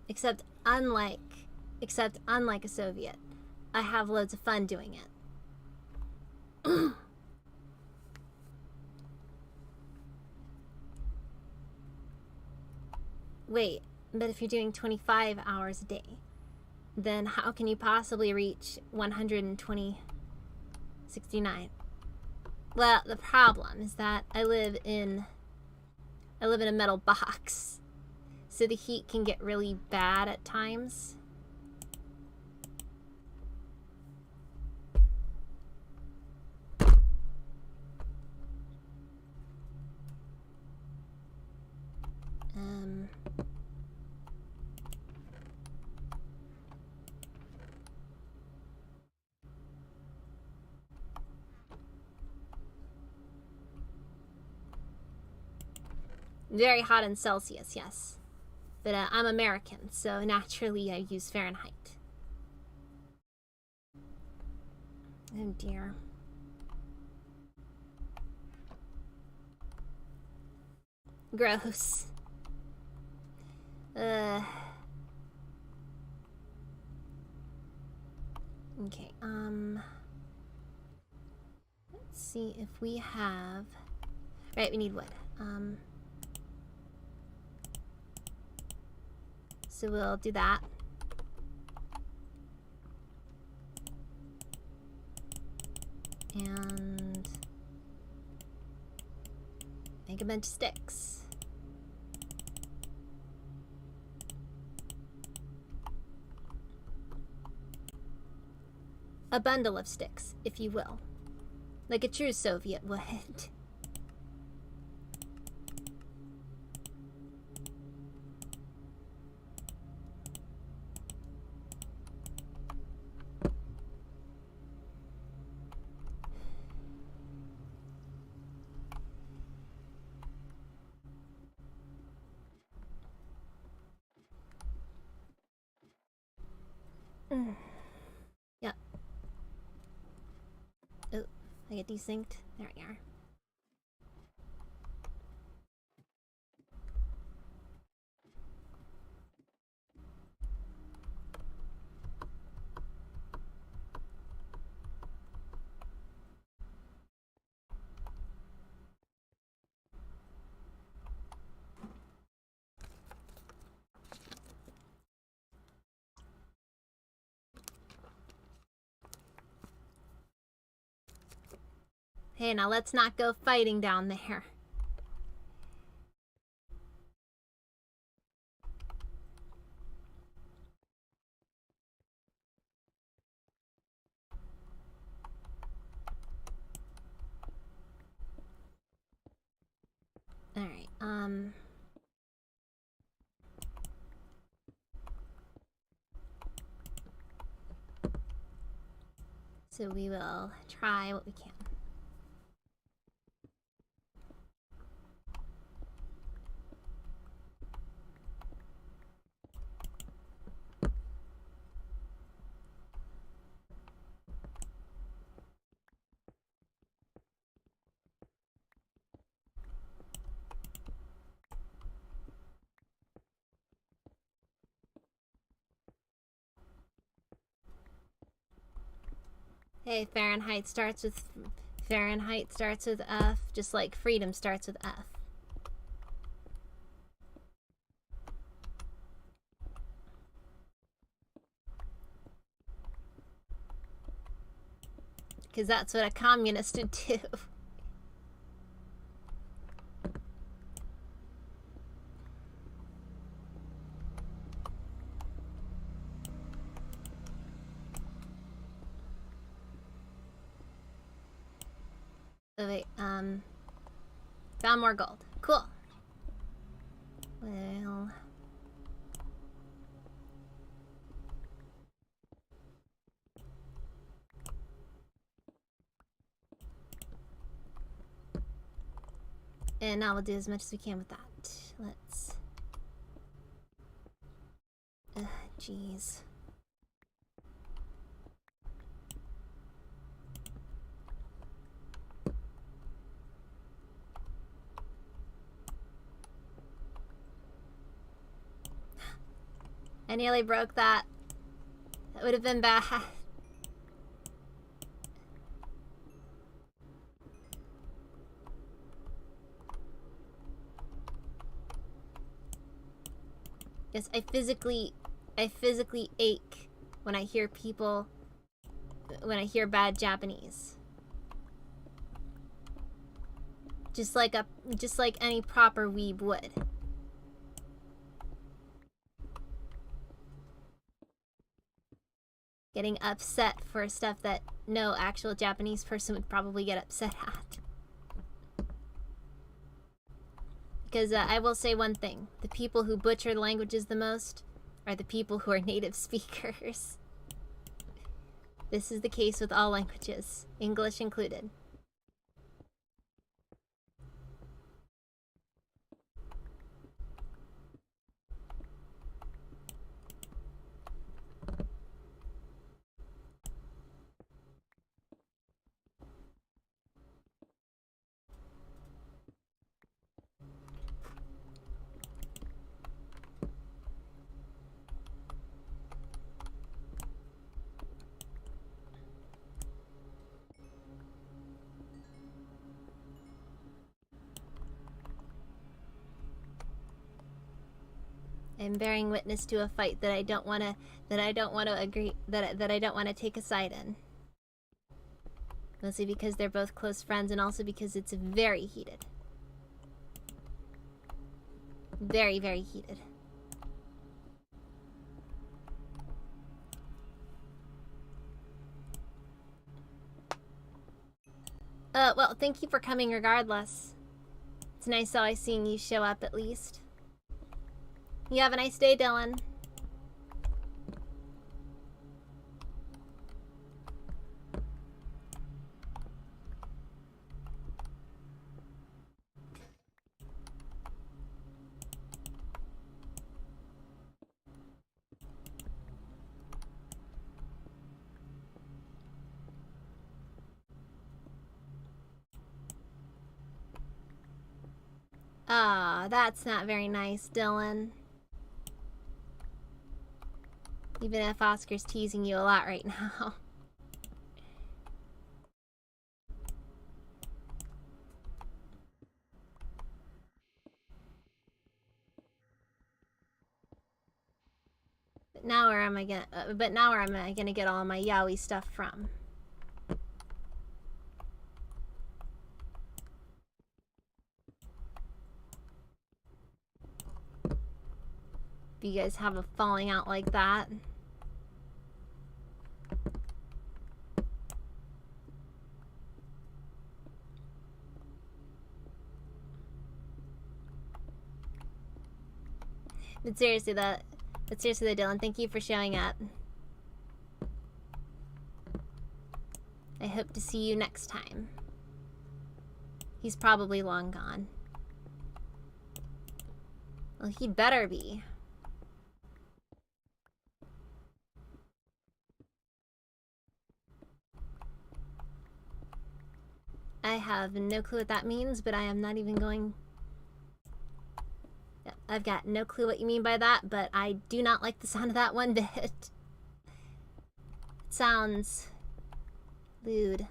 Except unlike a Soviet, I have loads of fun doing it. Wait, but if you're doing 25 hours a day, then how can you possibly reach 120.69? Well, the problem is that I live in a metal box, so the heat can get really bad at times. Very hot in Celsius, yes. But I'm American, so naturally I use Fahrenheit. Oh dear. Gross. Okay, let's see if we have... Right, we need wood. So we'll do that. And make a bunch of sticks. A bundle of sticks, if you will. Like a true Soviet would. Yep. Oh, I get desynced. There we are. Hey, now let's not go fighting down there. Alright, so we will try what we can. Hey, Fahrenheit starts with Fahrenheit starts with F, just like freedom starts with F. Because that's what a communist would do. Oh wait, found more gold. Cool. Well... And now we'll do as much as we can with that. Let's... jeez. I nearly broke that. That would have been bad. Yes, I physically ache when I hear bad Japanese. Just like any proper weeb would. Getting upset for stuff that no actual Japanese person would probably get upset at. Because I will say one thing. The people who butcher languages the most are the people who are native speakers. This is the case with all languages, English included. I'm bearing witness to a fight that I don't want to take a side in. Mostly because they're both close friends and also because it's very heated. Very, very heated. Well, thank you for coming regardless. It's nice always seeing you show up at least. You have a nice day, Dylan. Ah, that's not very nice, Dylan. Even if Oscar's teasing you a lot right now. But now where am I gonna get all my yaoi stuff from? If you guys have a falling out like that. But seriously though, Dylan, thank you for showing up. I hope to see you next time. He's probably long gone. Well, he'd better be. I have no clue what that means, but I am not even going... I've got no clue what you mean by that, but I do not like the sound of that one bit. It sounds lewd.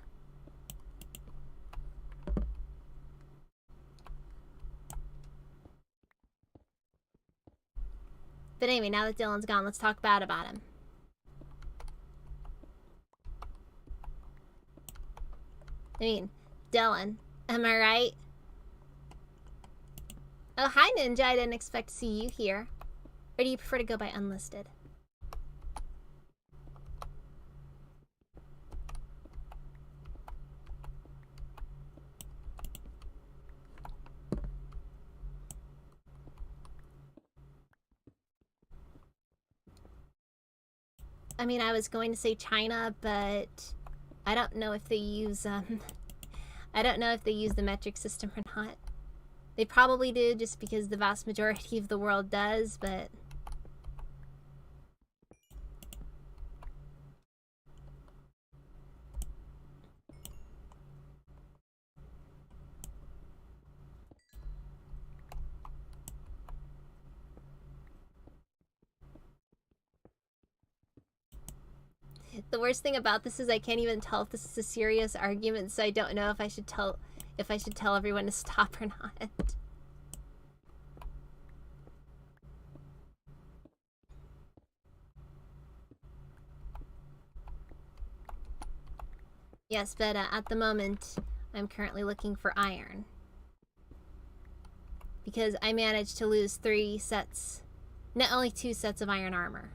But anyway, now that Dylan's gone, let's talk bad about him. I mean, Dylan, am I right? Oh, hi Ninja, I didn't expect to see you here. Or do you prefer to go by unlisted? I mean, I was going to say China, but I don't know if they use, I don't know if they use the metric system or not. They probably do, just because the vast majority of the world does, but... The worst thing about this is I can't even tell if this is a serious argument, so I don't know if I should tell everyone to stop or not. Yes, but at the moment, I'm currently looking for iron. Because I managed to lose 3 sets, no, only 2 sets of iron armor.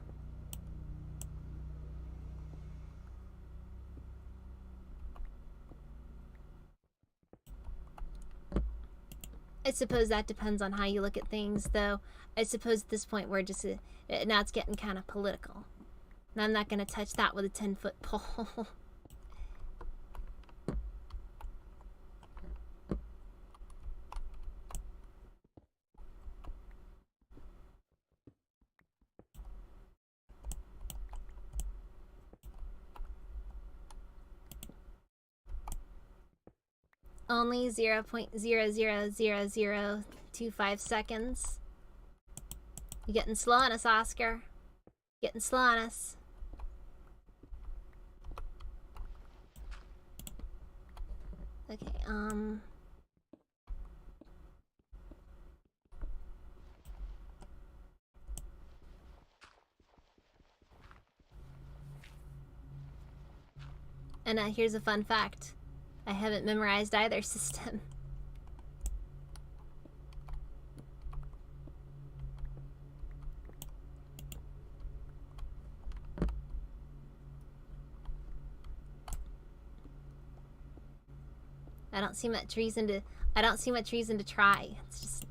I suppose that depends on how you look at things, though. I suppose at this point we're just, now it's getting kind of political. And I'm not going to touch that with a 10-foot pole. Only 0.000025 seconds. You getting slow on us, Oscar? Getting slow on us. Okay, And here's a fun fact. I haven't memorized either system. I don't see much reason to try. It's just,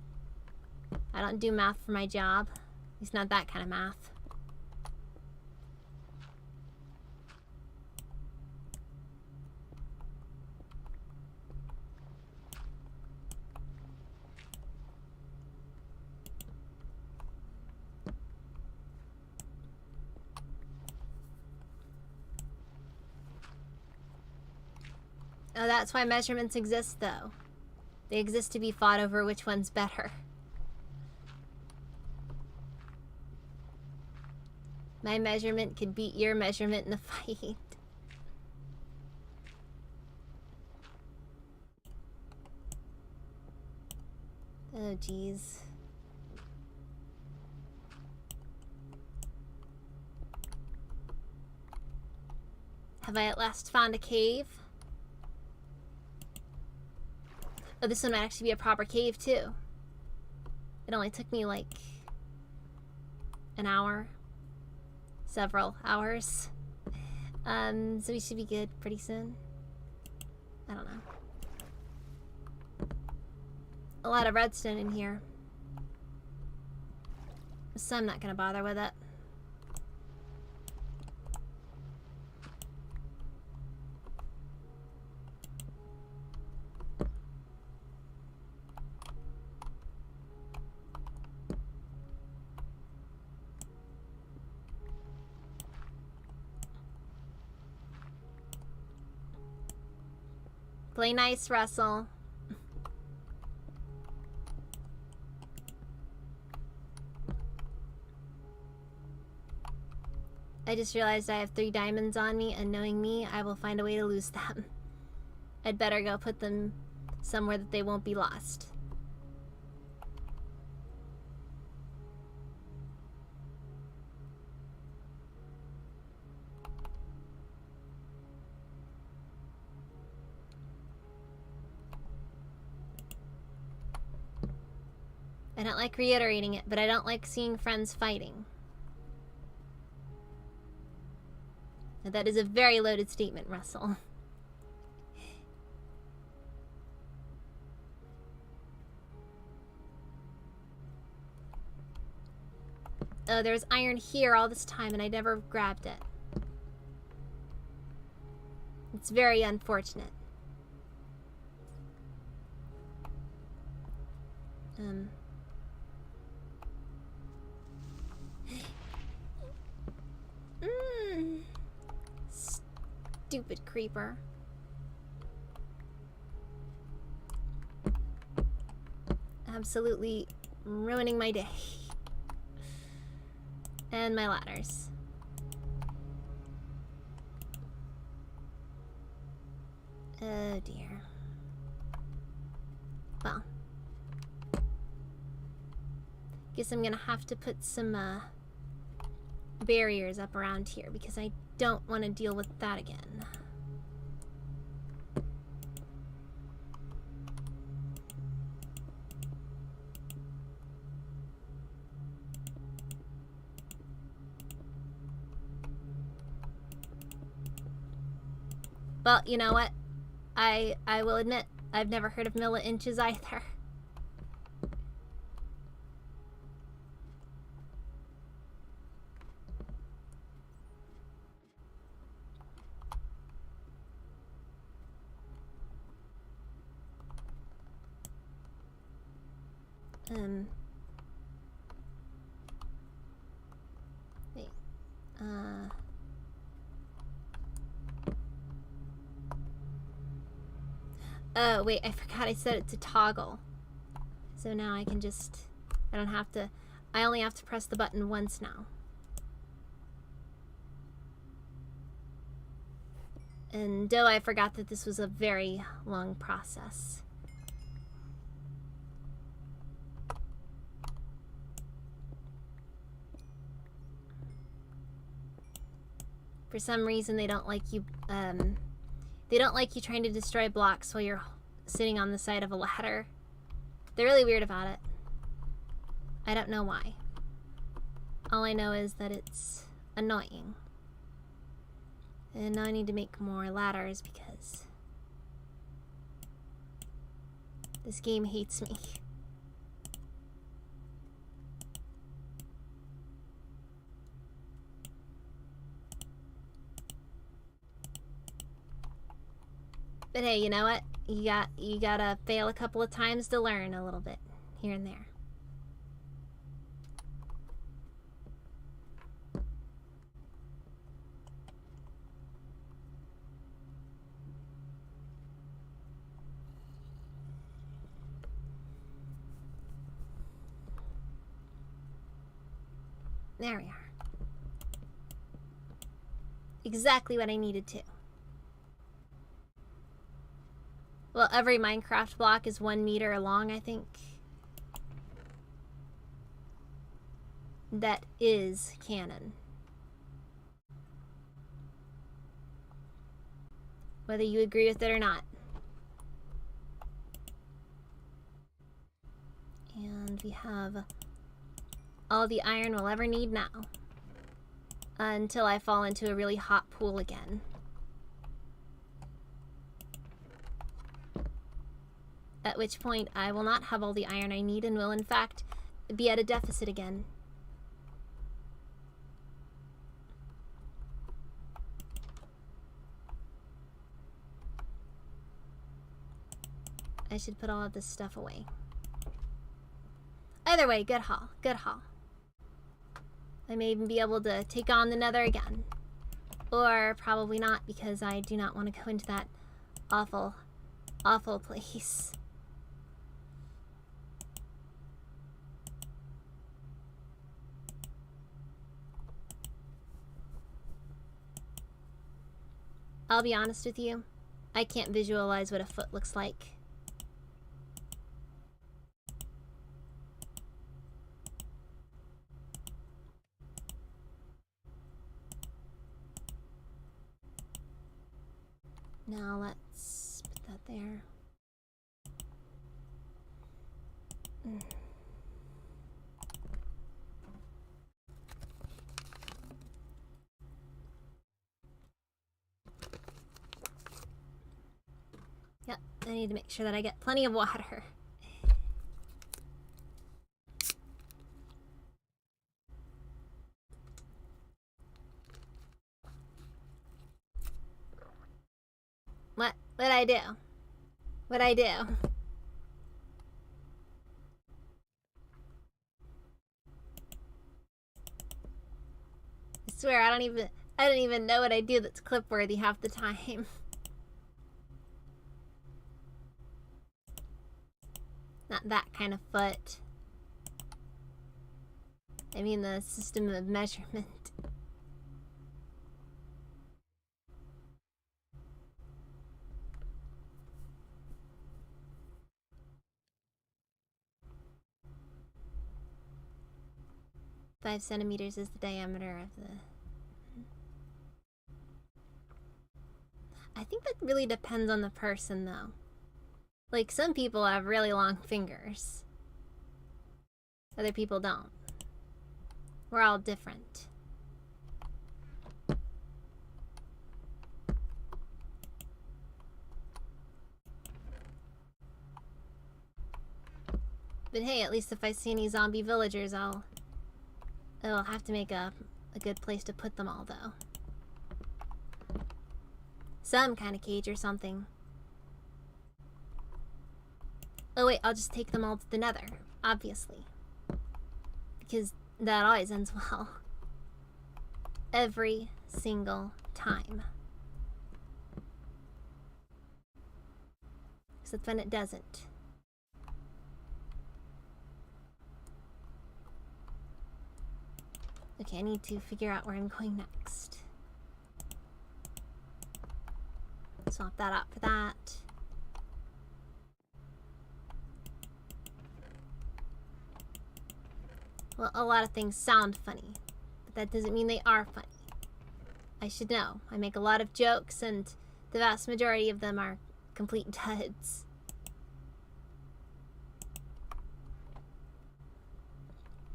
I don't do math for my job. It's not that kind of math. Oh, that's why measurements exist, though. They exist to be fought over which one's better. My measurement could beat your measurement in a fight. Oh, jeez. Have I at last found a cave? Oh, this one might actually be a proper cave, too. It only took me, like, an hour. Several hours. So we should be good pretty soon. I don't know. A lot of redstone in here. So I'm not gonna bother with it. Play nice, Russell. I just realized I have 3 diamonds on me, and knowing me, I will find a way to lose them. I'd better go put them somewhere that they won't be lost. I don't like reiterating it, but I don't like seeing friends fighting. Now, that is a very loaded statement, Russell. Oh, there's iron here all this time and I never grabbed it. It's very unfortunate. Stupid creeper. Absolutely ruining my day. And my ladders. Oh dear. Well. Guess I'm gonna have to put some barriers up around here because I don't want to deal with that again. Well, you know what? I will admit, I've never heard of milli-inches either. Wait. Oh, wait, I forgot I set it to toggle. So now I can just, I don't have to, I only have to press the button once now. And though I forgot that this was a very long process. For some reason they don't like you, they don't like you trying to destroy blocks while you're sitting on the side of a ladder. They're really weird about it. I don't know why. All I know is that it's annoying. And now I need to make more ladders because this game hates me. But hey, you know what? You gotta fail a couple of times to learn a little bit here and there. There we are. Exactly what I needed to. Well, every Minecraft block is 1 meter long, I think. That is canon. Whether you agree with it or not. And we have all the iron we'll ever need now. Until I fall into a really hot pool again. At which point I will not have all the iron I need and will in fact be at a deficit again. I should put all of this stuff away. Either way, good haul, good haul. I may even be able to take on the Nether again. Or probably not because I do not want to go into that awful, awful place. I'll be honest with you, I can't visualize what a foot looks like. Now let's put that there. need to make sure that I get plenty of water. What'd I do? What'd I do? I swear, I don't even know what I do that's clip-worthy half the time. Not that kind of foot. I mean the system of measurement. Five centimeters is the diameter of the... I think that really depends on the person, though. Like, some people have really long fingers. Other people don't. We're all different. But hey, at least if I see any zombie villagers, I'll have to make a good place to put them all, though. Some kind of cage or something. Oh wait, I'll just take them all to the Nether, obviously. Because that always ends well. Every single time. Except when it doesn't. Okay, I need to figure out where I'm going next. Swap that out for that. Well, a lot of things sound funny, but that doesn't mean they are funny. I should know. I make a lot of jokes, and the vast majority of them are complete duds.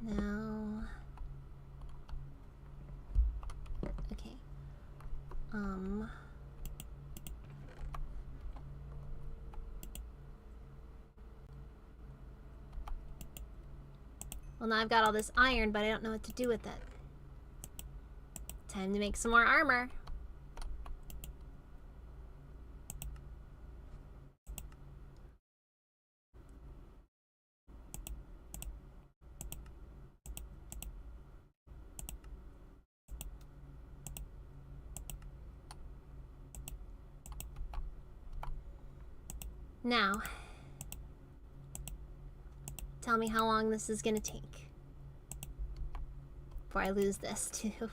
No. Okay. Well, now I've got all this iron, but I don't know what to do with it. Time to make some more armor. Now, tell me how long this is gonna take before I lose this too.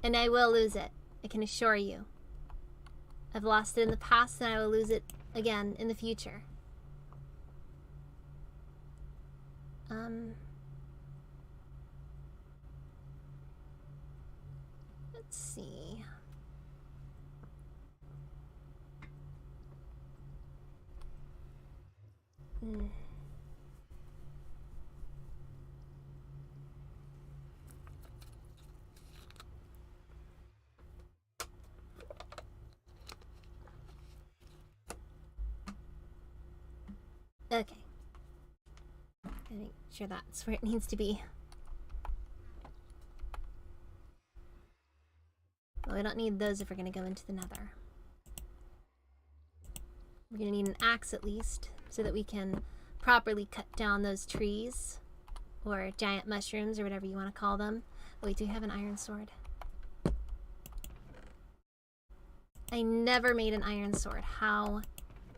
And I will lose it, I can assure you. I've lost it in the past and I will lose it again in the future. Let's see. Okay. I make sure that's where it needs to be. Well, we don't need those if we're gonna go into the Nether. We're gonna need an axe at least, so that we can properly cut down those trees. Or giant mushrooms, or whatever you want to call them. Oh, we do have an iron sword. I never made an iron sword. How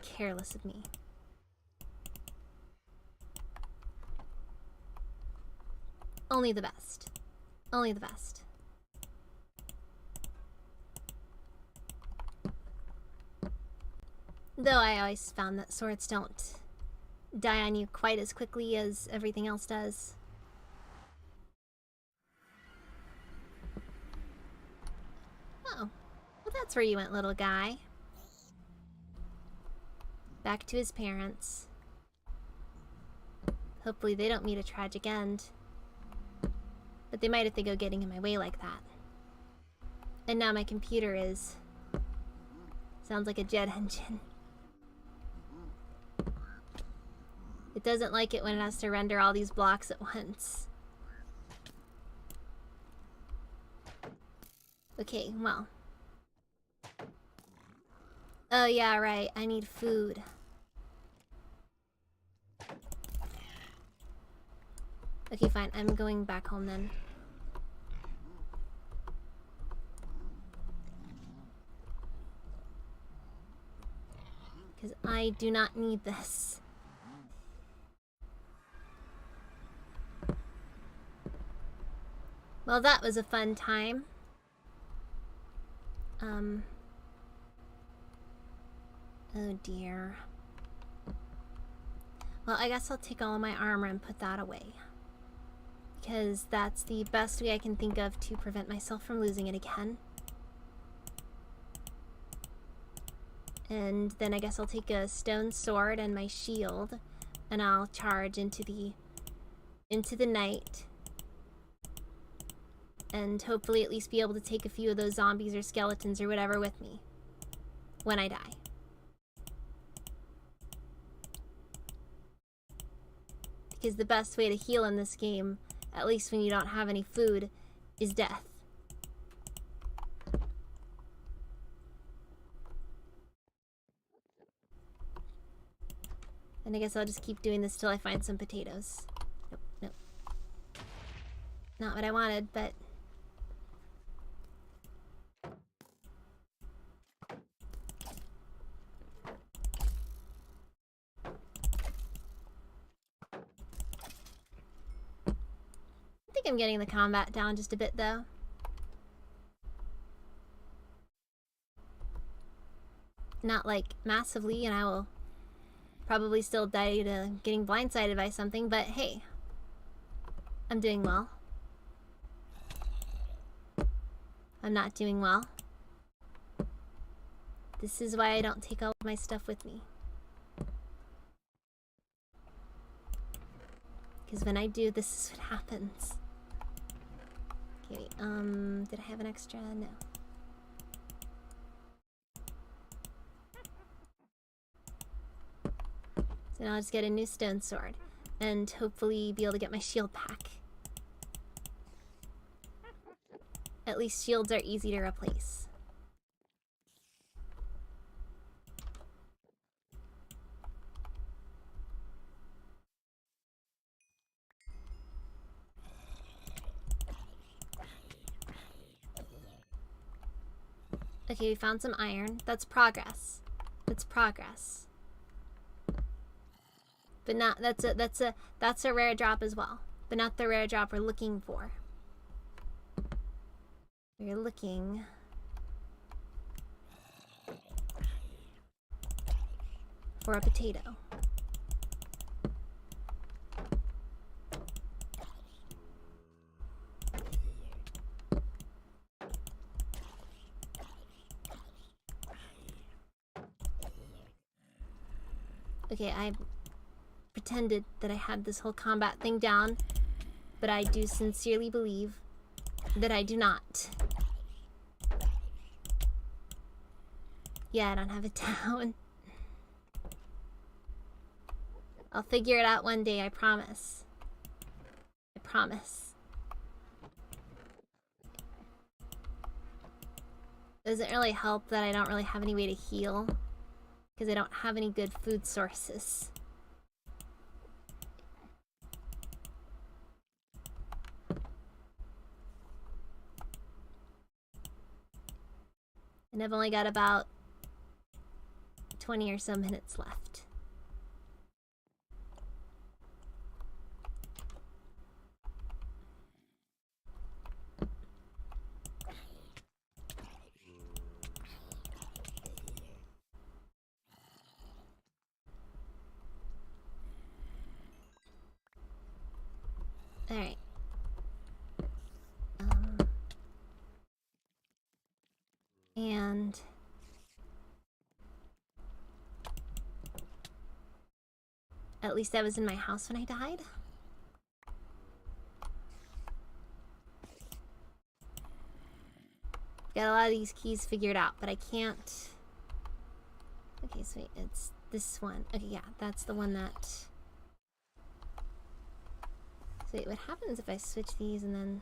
careless of me. Only the best. Only the best. Though I always found that swords don't die on you quite as quickly as everything else does. Oh. Well, that's where you went, little guy. Back to his parents. Hopefully they don't meet a tragic end. But they might if they go getting in my way like that. And now my computer is... sounds like a jet engine. It doesn't like it when it has to render all these blocks at once. Okay, well. Oh yeah, right. I need food. Okay, fine. I'm going back home then. Because I do not need this. Well, that was a fun time. Oh dear. Well, I guess I'll take all of my armor and put that away. Because that's the best way I can think of to prevent myself from losing it again. And then I guess I'll take a stone sword and my shield, and I'll charge into the night. And hopefully at least be able to take a few of those zombies or skeletons or whatever with me when I die. Because the best way to heal in this game, at least when you don't have any food, is death. And I guess I'll just keep doing this till I find some potatoes. Nope, nope. Not what I wanted, but... I think I'm getting the combat down just a bit, though. Not, like, massively, and I will probably still die to getting blindsided by something, but hey. I'm doing well. I'm not doing well. This is why I don't take all of my stuff with me. Because when I do, this is what happens. Okay, did I have an extra? No. So now I'll just get a new stone sword. And hopefully be able to get my shield back. At least shields are easy to replace. Okay, we found some iron. That's progress. That's progress. But not that's a rare drop as well. But not the rare drop we're looking for. We're looking for a potato. Okay, I pretended that I had this whole combat thing down, but I do sincerely believe that I do not. Yeah, I don't have it down. I'll figure it out one day, I promise. I promise. Doesn't really help that I don't really have any way to heal, because I don't have any good food sources. And I've only got about 20 or so minutes left. Alright. And at least I was in my house when I died. Got a lot of these keys figured out, but I can't... Okay, so wait, it's this one. Okay, yeah, that's the one that So wait, what happens if I switch these and then...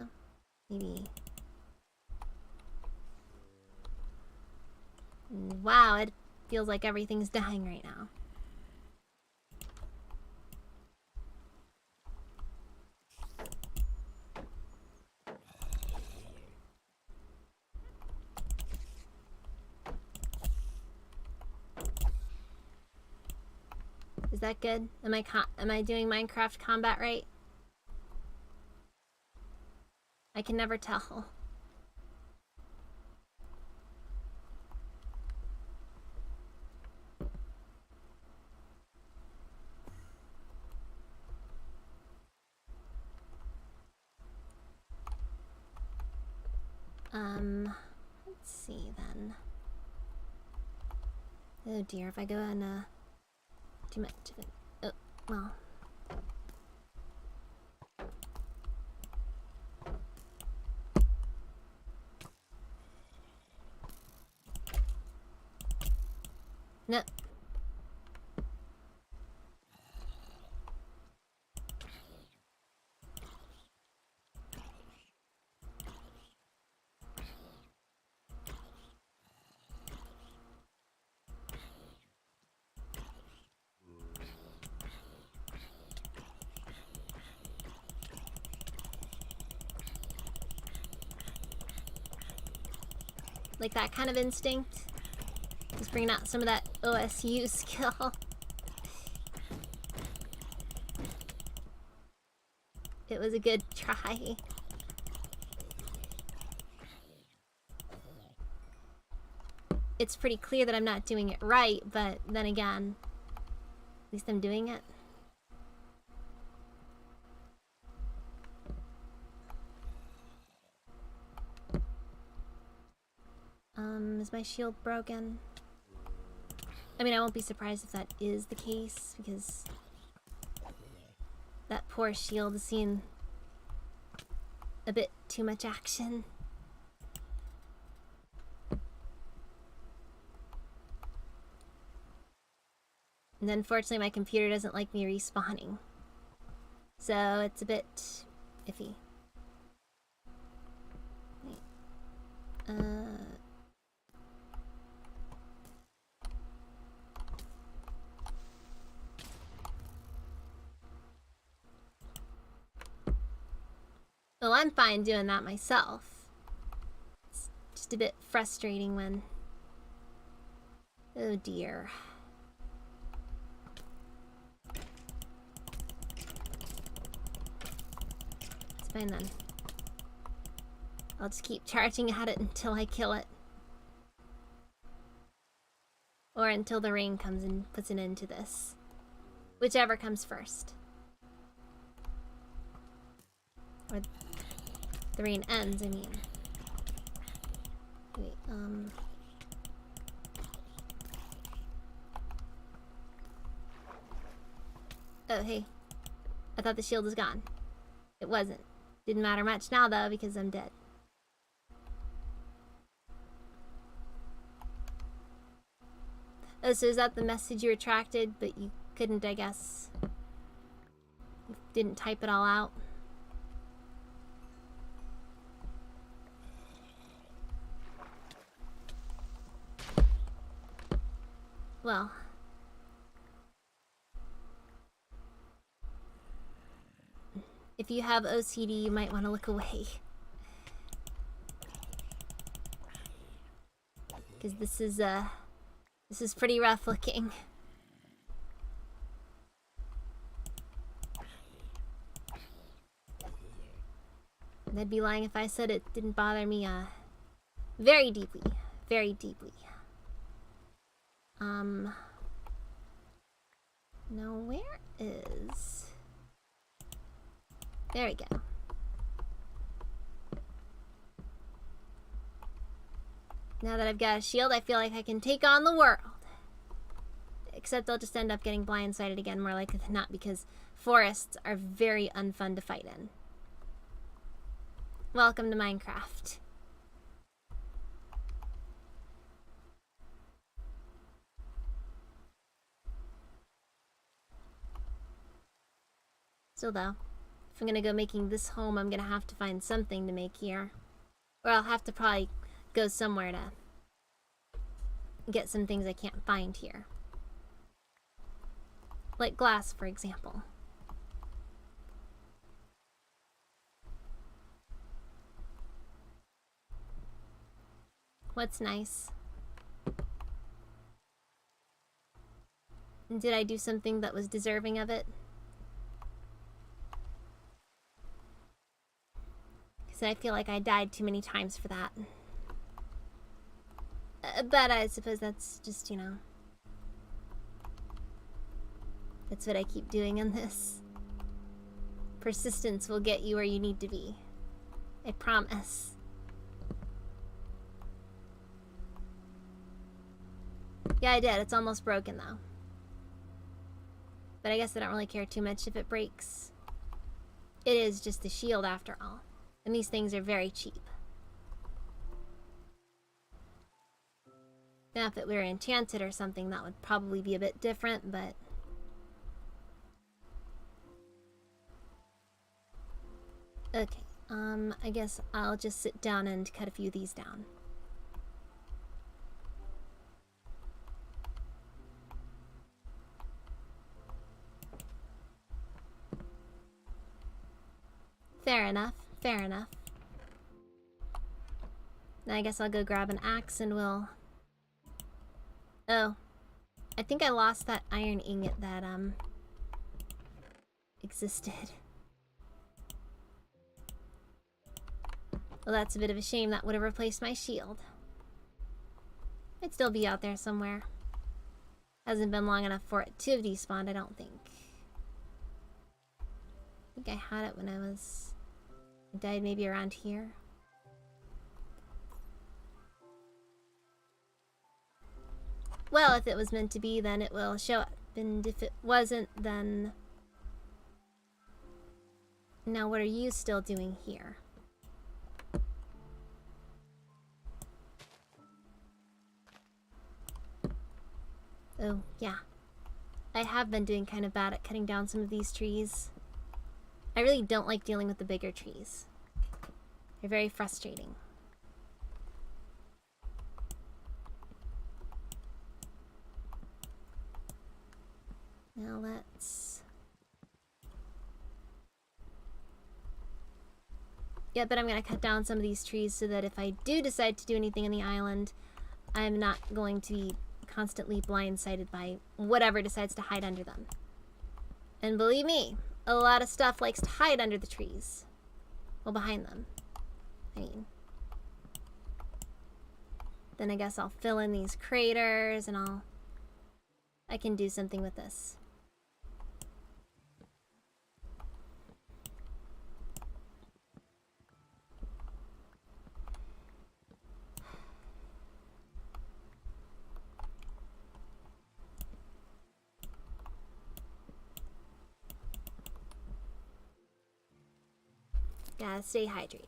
Oh, maybe... Wow, it feels like everything's dying right now. Is that good? Am I doing Minecraft combat right? I can never tell. Let's see then. Oh dear, if I go on too much of it. Oh, well. No. Like that kind of instinct. Just bringing out some of that OSU skill. It was a good try. It's pretty clear that I'm not doing it right, but then again, at least I'm doing it. Is my shield broken? I mean, I won't be surprised if that is the case, because that poor shield has seen a bit too much action. And unfortunately, my computer doesn't like me respawning. So it's a bit iffy. Wait. Well, I'm fine doing that myself. It's just a bit frustrating when... Oh dear. It's fine then. I'll just keep charging at it until I kill it. Or until the rain comes and puts an end to this. Whichever comes first. Or the rain ends, I mean. Wait, Oh, hey. I thought the shield was gone. It wasn't. Didn't matter much now, though, because I'm dead. Oh, so is that the message you retracted, but you couldn't, I guess? You didn't type it all out? Well. If you have OCD, you might want to look away. Because this is pretty rough looking. And I'd be lying if I said it didn't bother me, very deeply. Very deeply. Now where is... There we go. Now that I've got a shield, I feel like I can take on the world. Except I'll just end up getting blindsided again, more likely than not, because forests are very unfun to fight in. Welcome to Minecraft. Still though, if I'm gonna go making this home, I'm gonna have to find something to make here. Or I'll have to probably go somewhere to get some things I can't find here. Like glass, for example. What's nice? Did I do something that was deserving of it? Because I feel like I died too many times for that. But I suppose that's just, you know, that's what I keep doing in this. Persistence will get you where you need to be. I promise. Yeah, I did. It's almost broken, though. But I guess I don't really care too much if it breaks. It is just a shield, after all. And these things are very cheap. Now, if it were enchanted or something, that would probably be a bit different, but... Okay, I guess I'll just sit down and cut a few of these down. Fair enough, fair enough. Now I guess I'll go grab an axe and we'll... Oh. I think I lost that iron ingot that, existed. Well, that's a bit of a shame. That would have replaced my shield. It'd still be out there somewhere. Hasn't been long enough for it to have despawned, I don't think. I think I had it when I died maybe around here. Well, if it was meant to be, then it will show up. And if it wasn't, then... Now, what are you still doing here? Oh, yeah. I have been doing kind of bad at cutting down some of these trees. I really don't like dealing with the bigger trees. They're very frustrating. Now let's... Yeah, but I'm gonna cut down some of these trees so that if I do decide to do anything in the island, I'm not going to be constantly blindsided by whatever decides to hide under them. And believe me, a lot of stuff likes to hide under the trees. Well, behind them. I mean. Then I guess I'll fill in these craters and I can do something with this. Gotta stay hydrated.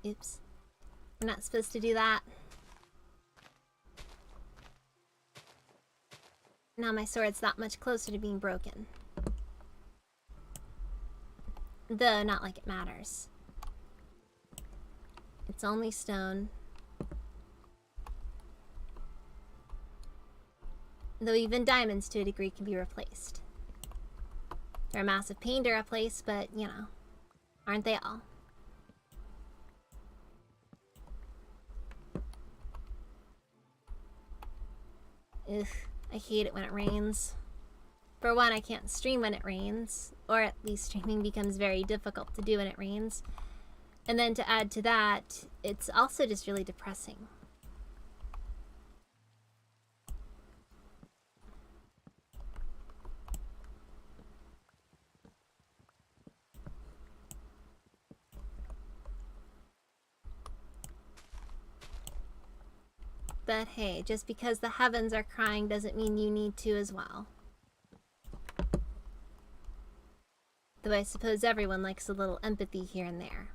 Oops. We're not supposed to do that. Now my sword's that much closer to being broken. Though, not like it matters. It's only stone. Though even diamonds, to a degree, can be replaced. They're a massive pain to replace, but, you know, aren't they all? Ugh, I hate it when it rains. For one, I can't stream when it rains, or at least streaming becomes very difficult to do when it rains. And then to add to that, it's also just really depressing. But hey, just because the heavens are crying doesn't mean you need to as well. Though I suppose everyone likes a little empathy here and there.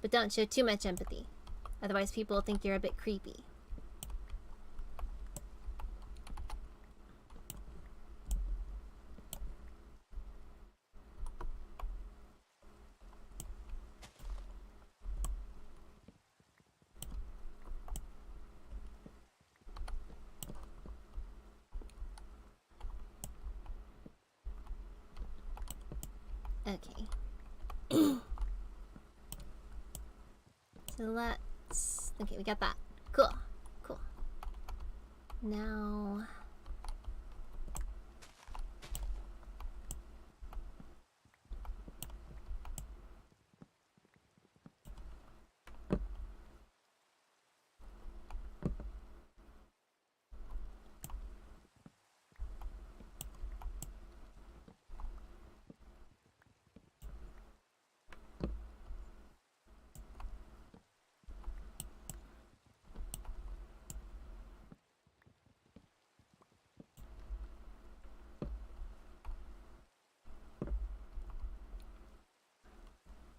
But don't show too much empathy. Otherwise people will think you're a bit creepy. Okay. So let's... Okay, we got that. Cool. Cool. Now...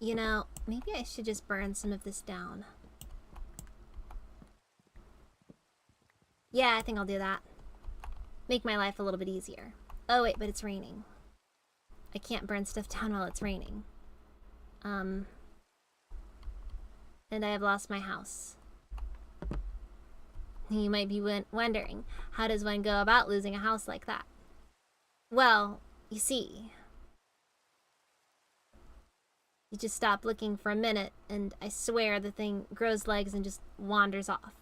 You know, maybe I should just burn some of this down. Yeah, I think I'll do that. Make my life a little bit easier. Oh wait, but it's raining. I can't burn stuff down while it's raining. And I have lost my house. You might be wondering, how does one go about losing a house like that? Well, you see... You just stop looking for a minute, and I swear the thing grows legs and just wanders off.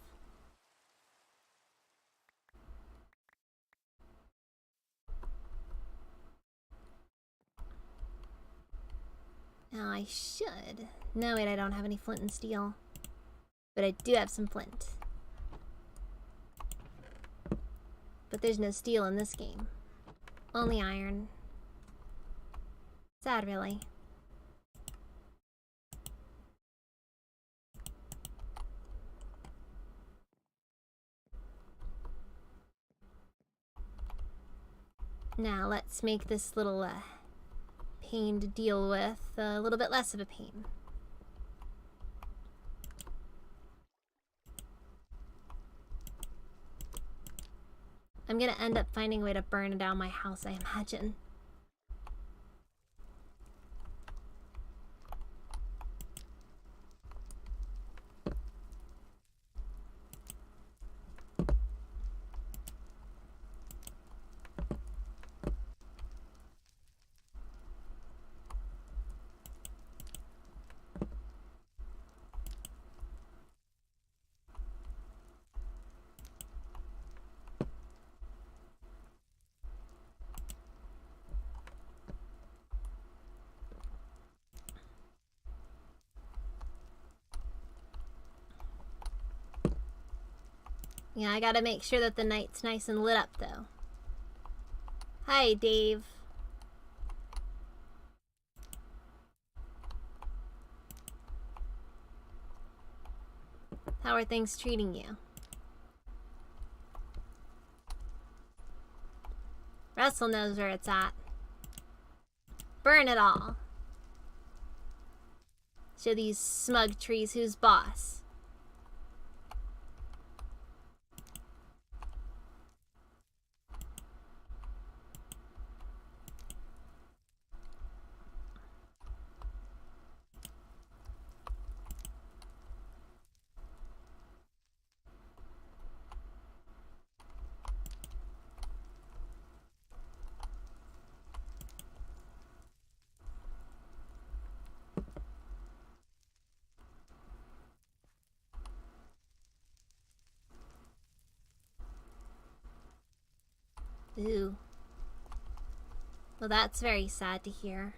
Now I should... No, wait, I don't have any flint and steel. But I do have some flint. But there's no steel in this game. Only iron. Sad, really. Now let's make this little pain to deal with a little bit less of a pain. I'm gonna end up finding a way to burn down my house, I imagine. Yeah, I gotta make sure that the night's nice and lit up, though. Hi, Dave. How are things treating you? Russell knows where it's at. Burn it all. Show these smug trees who's boss. Ooh. Well, that's very sad to hear.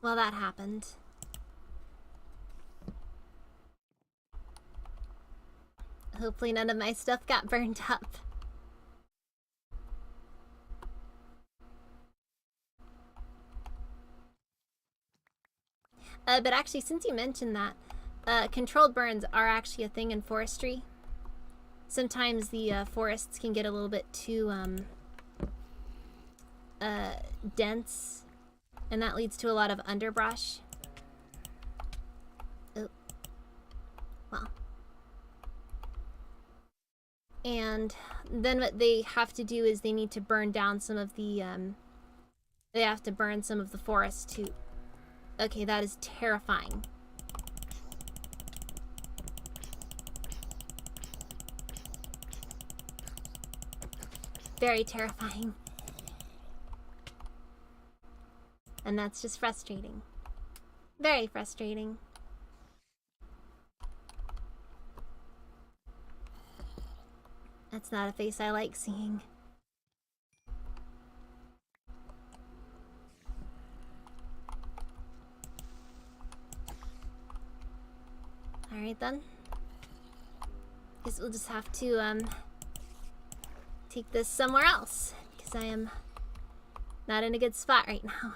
Well, that happened. Hopefully none of my stuff got burned up. But actually, since you mentioned that, controlled burns are actually a thing in forestry. Sometimes the forests can get a little bit too dense, and that leads to a lot of underbrush. Oh. Well. And then what they have to do is they need to burn down some of the, they have to burn some of the forest too. Okay, that is terrifying. Very terrifying. And that's just frustrating. Very frustrating. That's not a face I like seeing. Alright then. Guess we'll just have to take this somewhere else, because I am not in a good spot right now.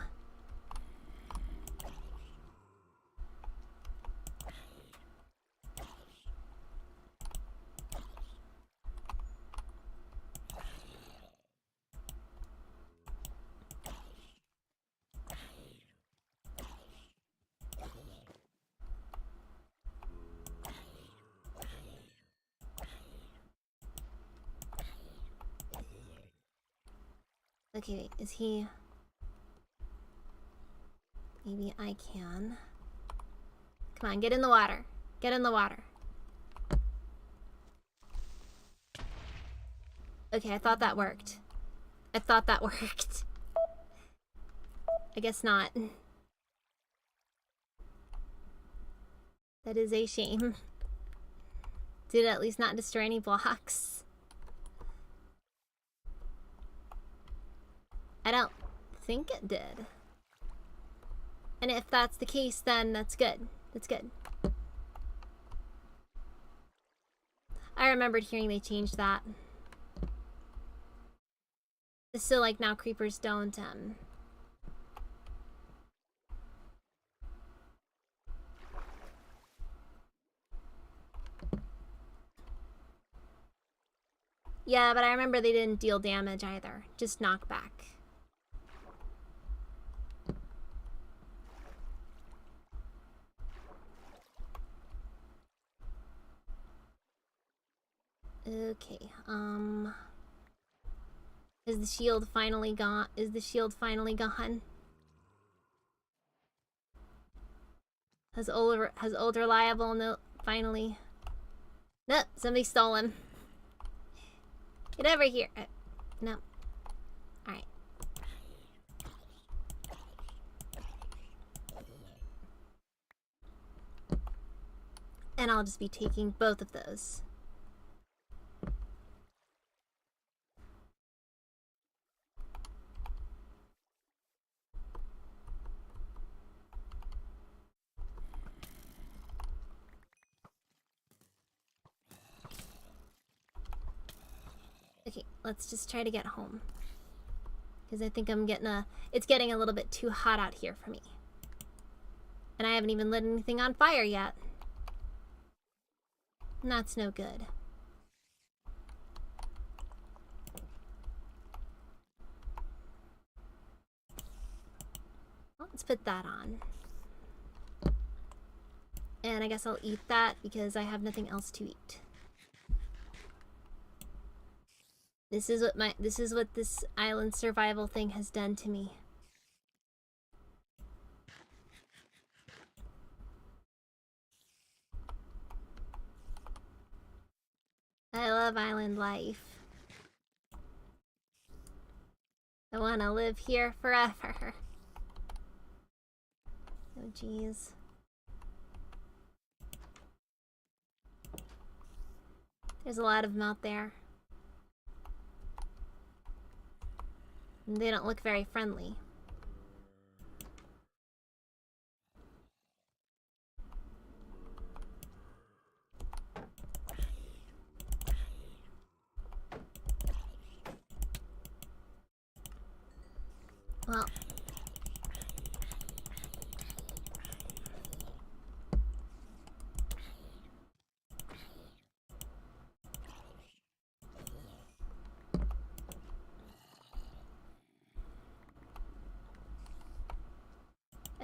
Okay, wait, is he... Maybe I can... Come on, get in the water. Get in the water. Okay, I thought that worked. I thought that worked. I guess not. That is a shame. Did it at least not destroy any blocks? I don't think it did. And if that's the case, then that's good. That's good. I remembered hearing they changed that. So, like, now creepers don't, Yeah, but I remember they didn't deal damage either. Just knockback. Okay, is the shield finally gone? Is the shield finally gone? Has old reliable finally... Nope, somebody stole him. Get over here. No. Alright. And I'll just be taking both of those. Okay, let's just try to get home. Because I think I'm getting it's getting a little bit too hot out here for me. And I haven't even lit anything on fire yet. And that's no good. Well, let's put that on. And I guess I'll eat that because I have nothing else to eat. This is what this island survival thing has done to me. I love island life. I want to live here forever. Oh jeez. There's a lot of them out there. And they don't look very friendly.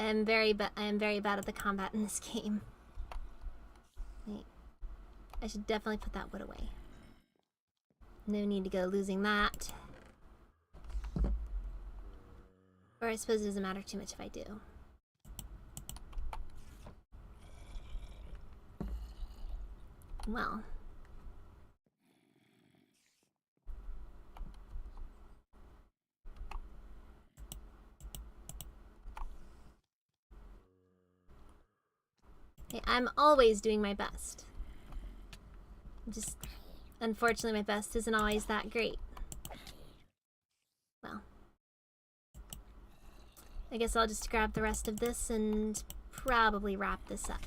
am very bad at the combat in this game. Wait. I should definitely put that wood away. No need to go losing that. Or I suppose it doesn't matter too much if I do. Well. Hey, I'm always doing my best. Just, unfortunately, my best isn't always that great. Well. I guess I'll just grab the rest of this and probably wrap this up.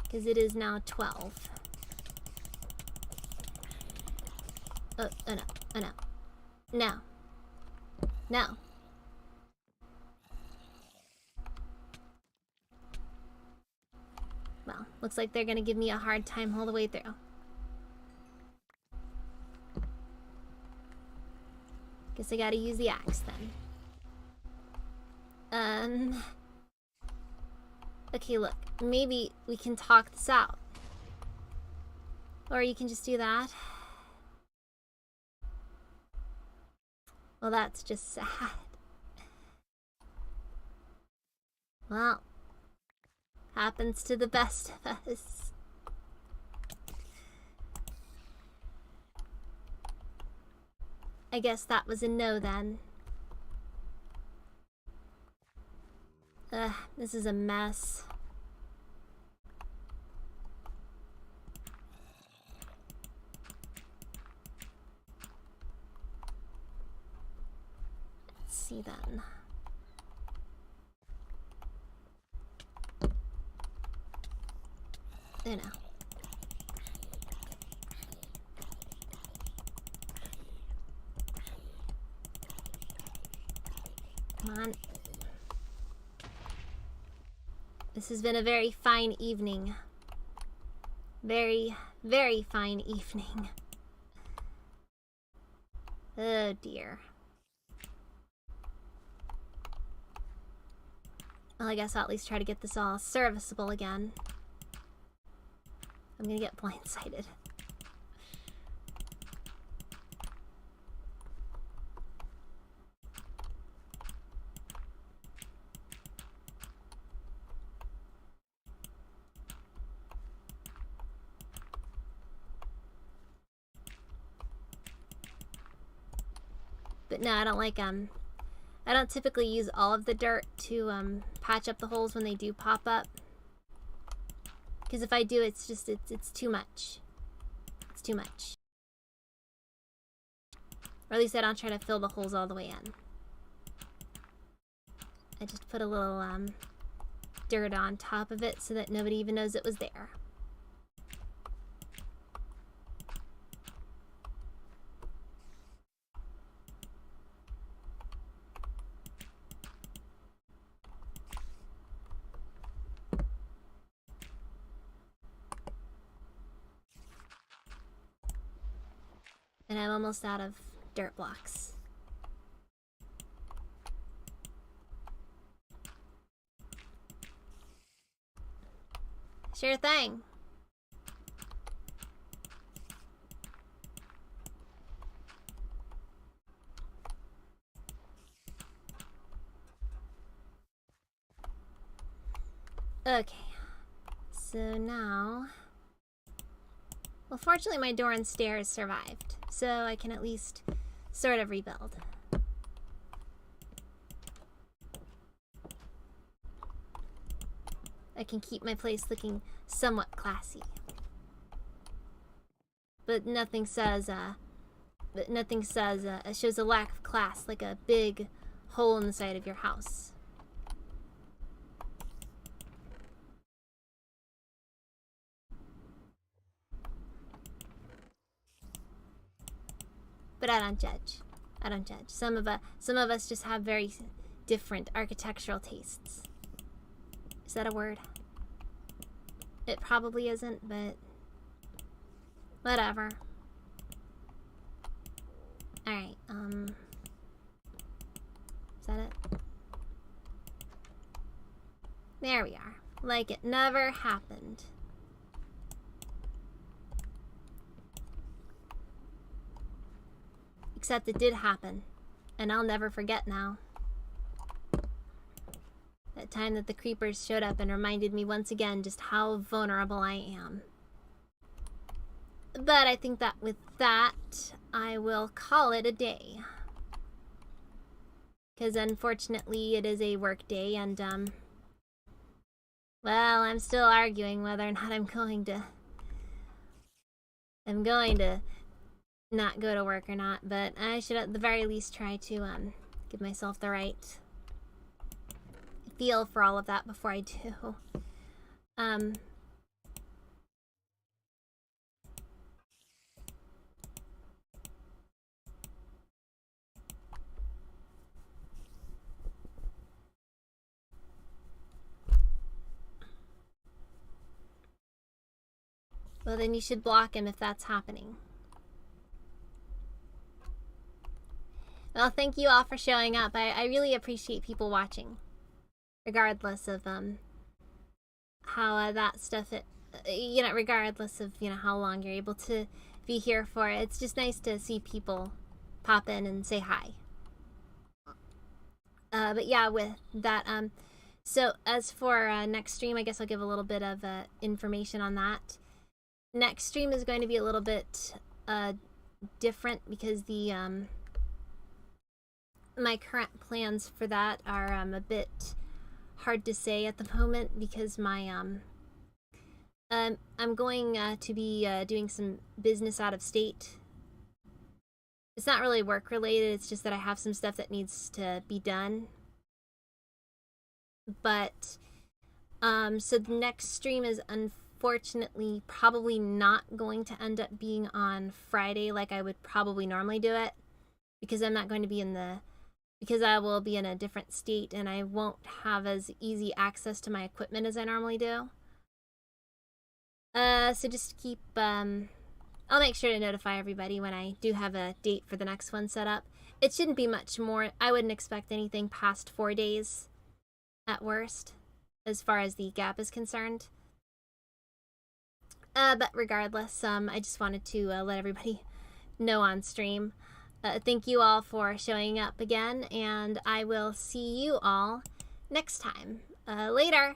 Because it is now 12. Oh no. Oh no. No. No. Well, looks like they're gonna give me a hard time all the way through. Guess I gotta use the axe then. Okay, look. Maybe we can talk this out. Or you can just do that. Well, that's just sad. Well, happens to the best of us. I guess that was a no then. Ugh, this is a mess. Let's see then. You know. Come on. This has been a very fine evening. Very, very fine evening. Oh dear. Well, I guess I'll at least try to get this all serviceable again. I'm gonna get blindsided. But no, I don't typically use all of the dirt to patch up the holes when they do pop up. Because if I do, it's too much. It's too much. Or at least I don't try to fill the holes all the way in. I just put a little dirt on top of it so that nobody even knows it was there. And I'm almost out of dirt blocks. Sure thing. Okay. So now... Well, fortunately my door and stairs survived, so I can at least sort of rebuild. I can keep my place looking somewhat classy. But nothing says, it shows a lack of class like a big hole in the side of your house. But I don't judge. I don't judge. Some of us just have very different architectural tastes. Is that a word? It probably isn't, but whatever. Alright, is that it? There we are. Like it never happened. Except it did happen. And I'll never forget now. That time that the creepers showed up and reminded me once again just how vulnerable I am. But I think that with that, I will call it a day. Because unfortunately, it is a work day, and, well, I'm still arguing whether or not I'm going to not go to work or not, but I should at the very least try to, give myself the right feel for all of that before I do. Well, then you should block him if that's happening. Well, thank you all for showing up. I really appreciate people watching. Regardless of, how that stuff, regardless of, how long you're able to be here for. It's just nice to see people pop in and say hi. But yeah, with that, so as for next stream, I guess I'll give a little bit of information on that. Next stream is going to be a little bit different because the my current plans for that are a bit hard to say at the moment because my I'm going to be doing some business out of state. It's not really work related, it's just that I have some stuff that needs to be done. But so the next stream is unfortunately probably not going to end up being on Friday like I would probably normally do it, because I'm not going to be because I will be in a different state and I won't have as easy access to my equipment as I normally do. So just keep, I'll make sure to notify everybody when I do have a date for the next one set up. It shouldn't be much more. I wouldn't expect anything past 4 days at worst, as far as the gap is concerned. But regardless, I just wanted to let everybody know on stream. Thank you all for showing up again, and I will see you all next time. Later!